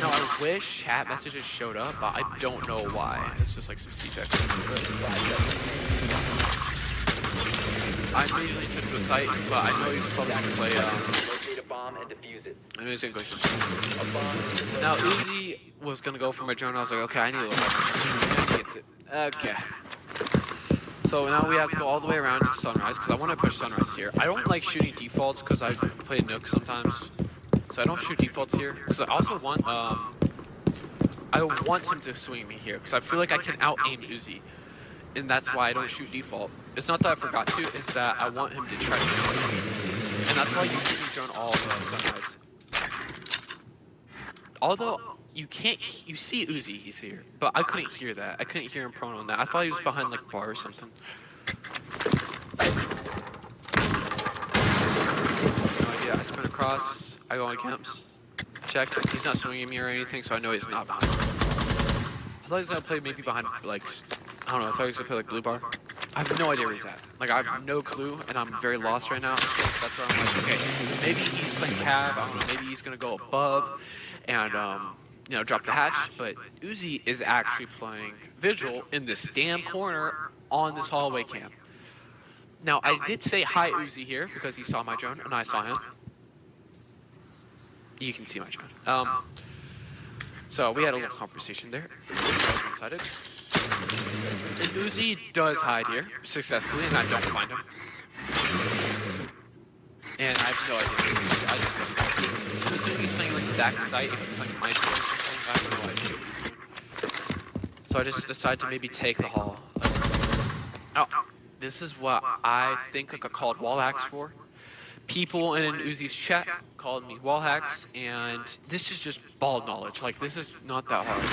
Now, I wish chat messages showed up, but I don't know why. It's just like some CJX. I immediately took to the site, but I know he's probably going to play. Locate a bomb and defuse it. I know he's going to go. Now, Uzi was going to go for my drone. I was like, okay, I need a little bit. And he gets it. Okay. So now we have to go all the way around to Sunrise, because I want to push Sunrise here. I don't like shooting defaults, because I play Nook sometimes. So I don't shoot defaults here, because I also want, I want him to swing me here, because I feel like I can out-aim Uzi. And that's why I don't shoot default. It's not that I forgot to, it's that I want him to try to kill me. And that's why you see me drone all the Sunrise. Although, you see Uzi, he's here. But I couldn't hear that. I couldn't hear him prone on that. I thought he was behind like a bar or something. No idea. I sprint across, I go on camps. Check. He's not swinging me or anything, so I know he's not behind. I thought he was gonna play maybe behind like, I don't know, I thought he was gonna play like blue bar. I have no idea where he's at. Like, I have no clue, and I'm very lost right now. That's where I'm like, okay, maybe he's playing Cav, I don't know, maybe he's gonna go above, and, drop the hatch, but Uzi is actually playing Vigil in this damn corner on this hallway camp. Now, I did say hi Uzi here, because he saw my drone, and I saw him. You can see my drone. So we had a little conversation there. I was excited. And Uzi does hide here successfully, and I don't find him. And I have no idea. I just don't know. I'm assuming he's playing like the back site, if he's playing Maestro or something. I have no idea. So I just decided to maybe take the hall. Now, this is what I think I got called wall hacks for. People in Uzi's chat called me wall hacks, and this is just ball knowledge. Like, this is not that hard.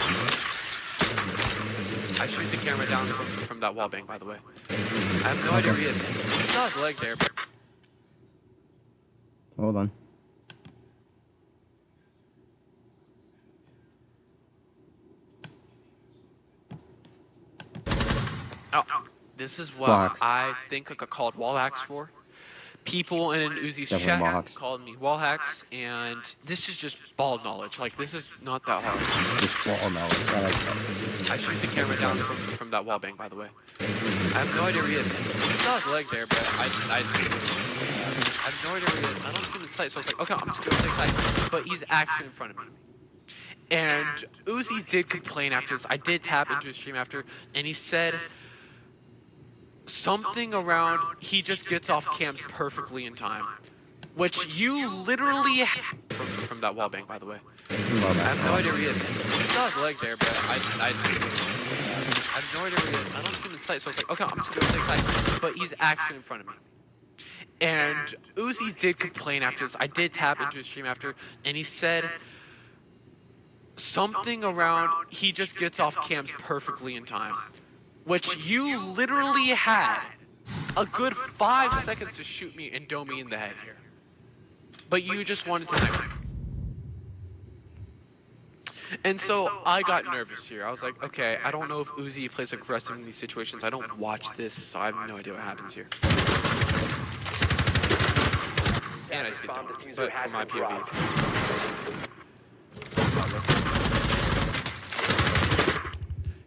I shoot the camera down from that wall bang, by the way. I have no idea where he is. He saw his leg there, but... Hold on. Oh, this is what Wall hacks. I think I got called wall hacks for. People in Uzi's Definitely chat wall hacks. called me wall hacks, and this is just ball knowledge. Like, this is not that hard. Just ball knowledge. I like that. I shoot the camera down from that wall bang, by the way. I have no idea where he is. He saw his leg there, but I have no idea where he is. I don't see him in sight, so I was like, okay, I'm just gonna take sight. But he's actually in front of me. And Uzi did complain after this. I did tap into his stream after, and he said something around he just gets off camps perfectly in time. Which you literally from that wall bang, by the way. I have no idea where he is. I saw his leg there, but I have no idea where he is. I don't see him in sight, so I was like, okay, I'm just gonna take sight. But he's actually in front of me. And Uzi did complain after this. I did tap into his stream after, and he said something around he just gets off camps perfectly in time. Which you literally had a good 5 seconds to shoot me and dome me in the head here. But you just wanted to knife me. And so I got nervous here. I was like, okay, I don't know if Uzi plays aggressive in these situations. I don't watch this, so I have no idea what happens here. And I just get dumped, but from my POV.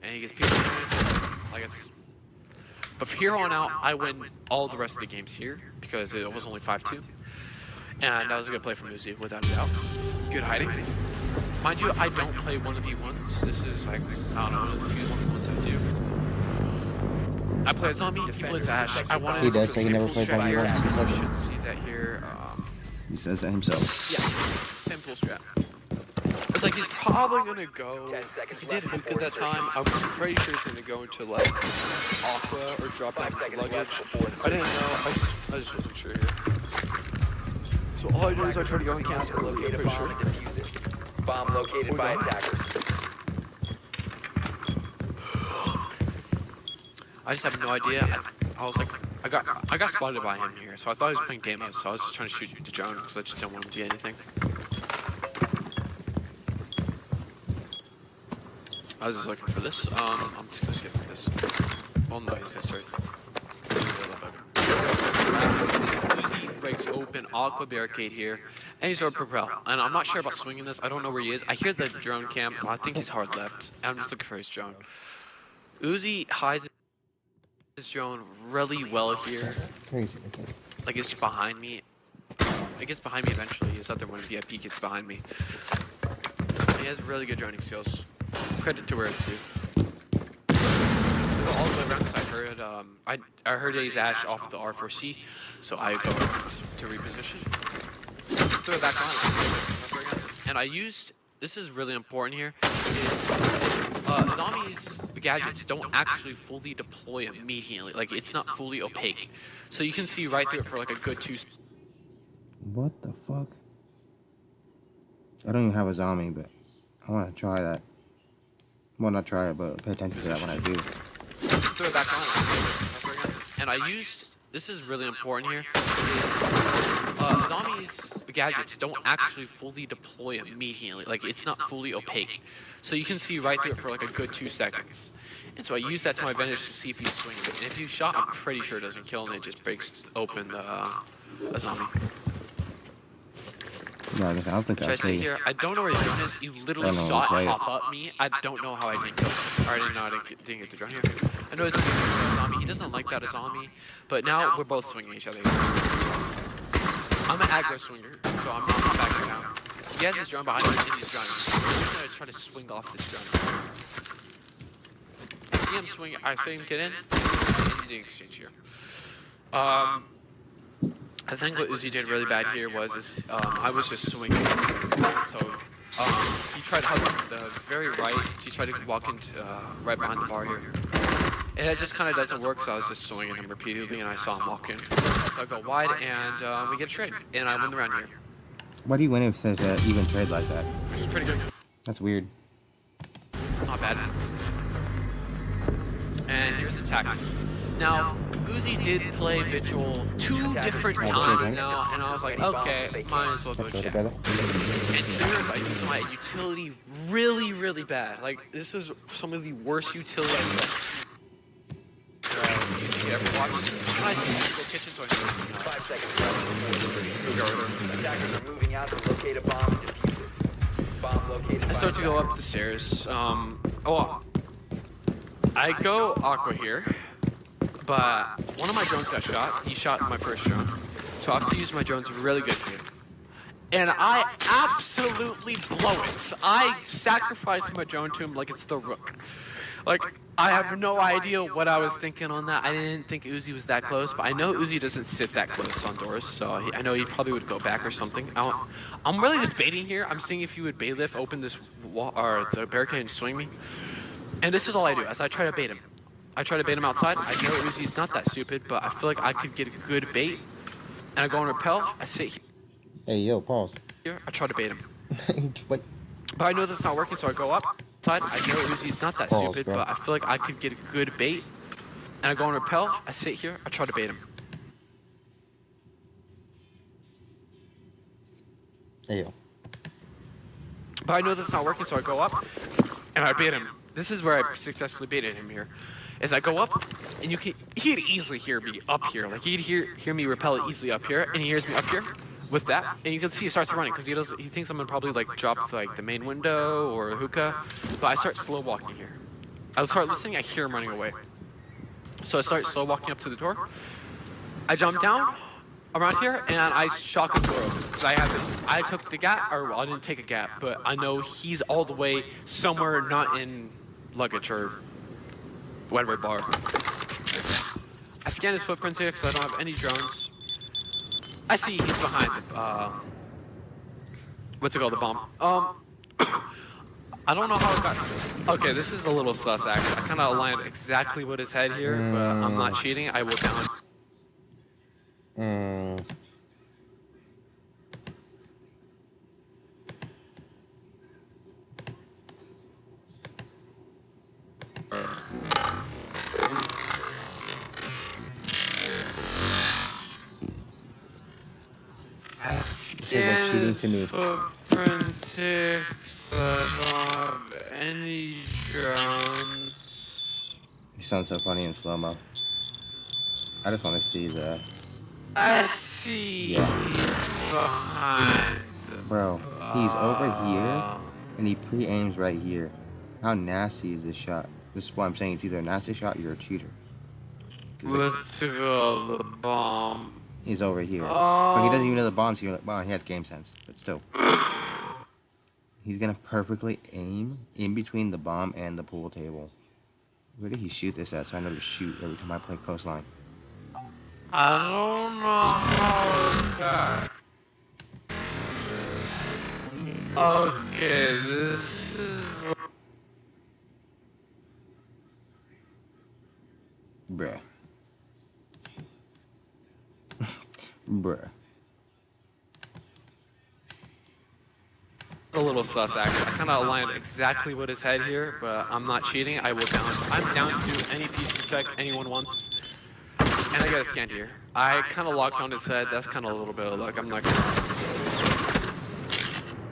And he gets POV. Like it's... But from here on out, I win all the rest of the games here, because it was only 5-2. And that was a good play from Uzi, without a doubt. Good hiding. Mind you, I don't play 1v1s. This is like, I don't know, one of the few 1v1s I do. I play a zombie, he plays Ash. I wanted He does say he never played 1v1s. You should see that here. He says that himself. Yeah, same full strat. It's like he's probably gonna go. He did hook at that time. I'm pretty sure he's gonna go into like Aqua or drop down his luggage. I didn't know. I just wasn't sure here. So all I do is I try to go and cancel it. I'm pretty sure. Bomb located by attackers. I just have no idea. I was like, I got spotted by him here, so I thought he was playing demos. So I was just trying to shoot the drone because I just didn't want him to do anything. I was just looking for this. I'm just gonna skip this. Oh no, he's gonna start. Uzi breaks open Aqua barricade here, and he's over Propel. And I'm not sure about swinging this. I don't know where he is. I hear the drone cam. I think he's hard left. And I'm just looking for his drone. Uzi hides his drone really well here. Crazy. Okay. Like it's behind me. It gets behind me eventually. His other one, VIP, gets behind me. He has really good droning skills. Credit to where it's due. All the way around because I heard he's Ash off the R4C, so I go to reposition. Throw it back on. And I used, this is really important here, is zombies gadgets don't actually fully deploy immediately. Like it's not fully opaque. So you can see right through it for like a good 2 seconds. What the fuck? I don't even have a zombie, but I want to try that. Well, not try it, but pay attention to that when I do. Throw it back on. And I used, this is really important here, is zombies gadgets don't actually fully deploy immediately. Like it's not fully opaque. So you can see right through it for like a good 2 seconds. And so I used that to my advantage to see if he's swinging it. And if you shot, I'm pretty sure it doesn't kill him. It just breaks open a zombie. No, I don't think Should I say here? I don't know where his drone is. You literally saw it hop up me. I don't know how I didn't kill him. Or I didn't know I didn't get the drone here. I know he's a zombie. He doesn't like that as zombie. But now we're both swinging each other. I'm an aggro swinger, so I'm not backing down. He has his drone behind him and he's drowning. I'm gonna try to swing off this drone. I see him swing. I see him get in. And the exchange here. I think what Uzi did really bad here was I was just swinging. So he tried to hug the very right. He tried to walk into right behind the bar here. And it just kind of doesn't work, so I was just swinging him repeatedly, and I saw him walk in. So I go wide, and we get a trade, and I win the round here. Why do you win if it says even trade like that? Which is pretty good. That's weird. Not bad. And here's the attack. Now, Uzi did play Vigil 2 different times now, and I was like, okay, might as well go check. And here's I used my utility really, really bad. Like, this is some of the worst utility Uzi ever watched. And I see Magical Kitchen, so I know. 5 seconds left. Attackers are moving out to locate a bomb and defuse it. Bomb located. I start to go up the stairs. I go Aqua here. But one of my drones got shot. He shot my first drone. So I have to use my drones really good here. and I absolutely blow it. I sacrifice my drone to him like it's the Rook. Like, I have no idea what I was thinking on that. I didn't think Uzi was that close, but I know Uzi doesn't sit that close on doors, so I know he probably would go back or something. I'm really just baiting here. I'm seeing if he would bailiff, open this wall, or the barricade and swing me. And this is all I do, as I try to bait him. I try to bait him outside. I know Uzi's not that stupid, but I feel like I could get a good bait. And I go on rappel, I sit Hey, yo, pause. here, I try to bait him. Wait. But I know that's not working, so I go up. I know Uzi's not that Pause, stupid, bro. but I feel like I could get a good bait. And I go on rappel, I sit here, I try to bait him. Hey, yo. But I know that's not working, so I go up and I bait him. This is where I successfully baited him here. Is I go up, and he'd easily hear me up here. Like, he'd hear me rappel easily up here, and he hears me up here with that. And you can see he starts running, because he thinks I'm gonna probably, like, drop, like, the main window or hookah. But I start slow walking here. I start listening, I hear him running away. So I start slow walking up to the door. I jump down around here, and I shotgun door open. Because I took the gap, or well, I didn't take a gap, but I know he's all the way somewhere not in luggage or whatever bar. I scan his footprints here because I don't have any drones. I see he's behind the, what's it called, the bomb. I don't know how it got. Okay, this is a little sus actually. I kind of aligned exactly with his head here, but I'm not cheating. I will down. This is like cheating to me. Footprint 6, I don't have any drones. You sound so funny in slow-mo. I just want to see the... I see behind. Bro, he's over here, and he pre-aims right here. How nasty is this shot? This is why I'm saying it's either a nasty shot or you're a cheater. Let's go the bomb. He's over here. But he doesn't even know the bombs. So you're like, wow, he has game sense. But still. He's going to perfectly aim in between the bomb and the pool table. Where did he shoot this at? So I know to shoot every time I play Coastline. I don't know how that... Okay, this is... Bruh. Bruh. A little sus actually. I kind of aligned exactly with his head here, but I'm not cheating. I will down. I'm down to any piece of check anyone wants. And I got a scan here. I kind of locked on his head. That's kind of a little bit of luck. I'm not gonna...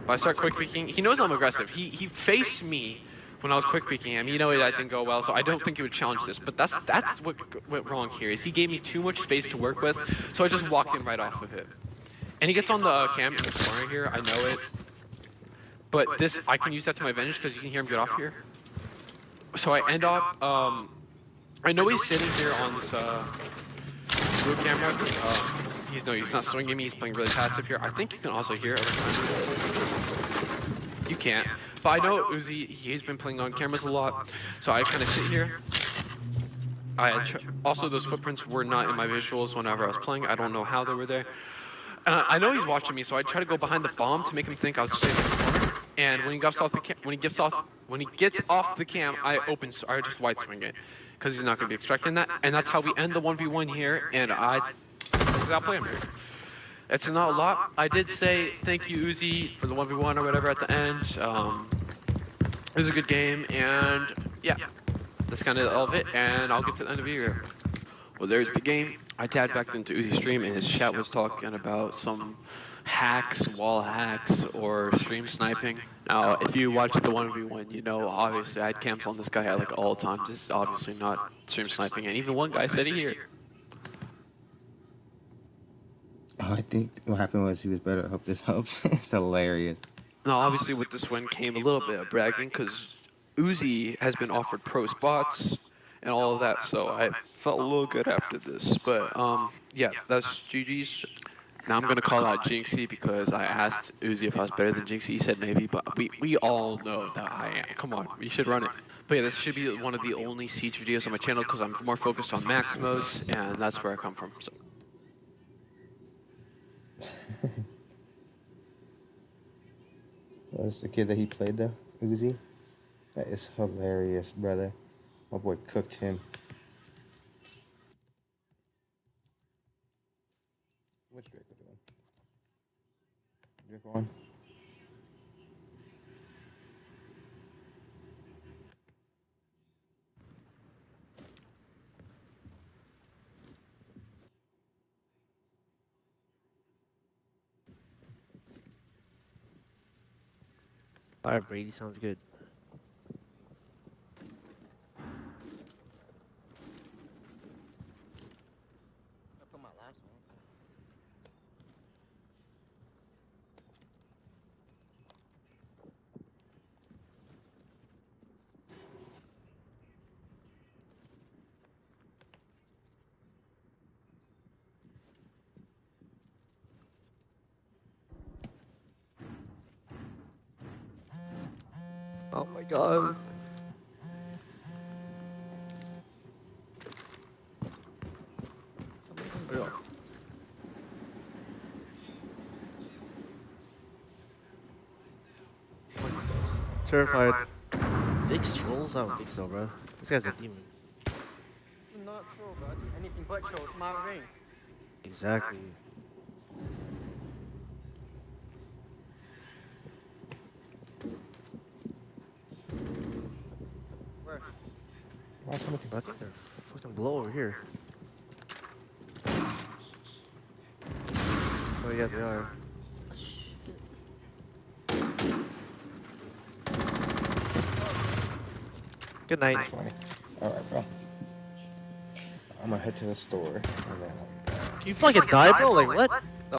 But I start quick peeking. He knows I'm aggressive. He faced me when I was quick peeking him. You know that didn't go well, so I don't think he would challenge this. But that's what went wrong here. Is he gave me too much space to work with, so I just walked in right off of it. And he gets on the cam in the corner here. I know it. But this, I can use that to my advantage because you can hear him get off here. So I end up, I know he's sitting here on this blue camera. He's not swinging me. He's playing really passive here. I think you can also hear it. You can't. But I know Uzi, he's been playing on cameras a lot. So I kind of sit here. Also, those footprints were not in my visuals whenever I was playing. I don't know how they were there. I know he's watching me, so I try to go behind the bomb to make him think I was sitting in the corner. And when he gets off the cam, I just wide swing it because he's not going to be expecting that. And that's how we end the 1v1 here. And I'll play him here. It's not a lot. I did say thank you Uzi for the 1v1 or whatever at the end. It was a good game, and yeah, that's kind of all of it. And I'll get to the end of the year. Well, there's the game. I tagged back into Uzi's stream, and his chat was talking about some hacks, wall hacks, or stream sniping. Now, if you watch the 1v1, you know, obviously, I had cams on this guy at like all times. This is obviously not stream sniping, and even one guy said he heard. Oh, I think what happened was he was better. I hope this helps. It's hilarious. Now, obviously, with this win came a little bit of bragging, because Uzi has been offered pro spots and all of that, so I felt a little good after this. But, yeah, that's GG's. Now I'm gonna call out Jinxie because I asked Uzi if I was better than Jinxie. He said maybe, but we all know that I am. Come on, you should run it. But yeah, this should be one of the only Siege videos on my channel because I'm more focused on max modes, and that's where I come from. So. So that's the kid that he played though, Uzi. That is hilarious, brother. My boy cooked him. What's Draco doing? Draco on? Alright, Brady sounds good. I put my last one. Oh my god. Somebody come real. Terrified. Big trolls? I don't think so, bro. This guy's a demon. I'm not troll, bud. Anything but troll. It's my ring. Exactly. Where? Why someone I think they're fucking below over here. Oh yeah, they are. Good night. Funny. Alright, bro. I'm gonna head to the store and then I'll be back. Can you fucking die, bro? Like, what?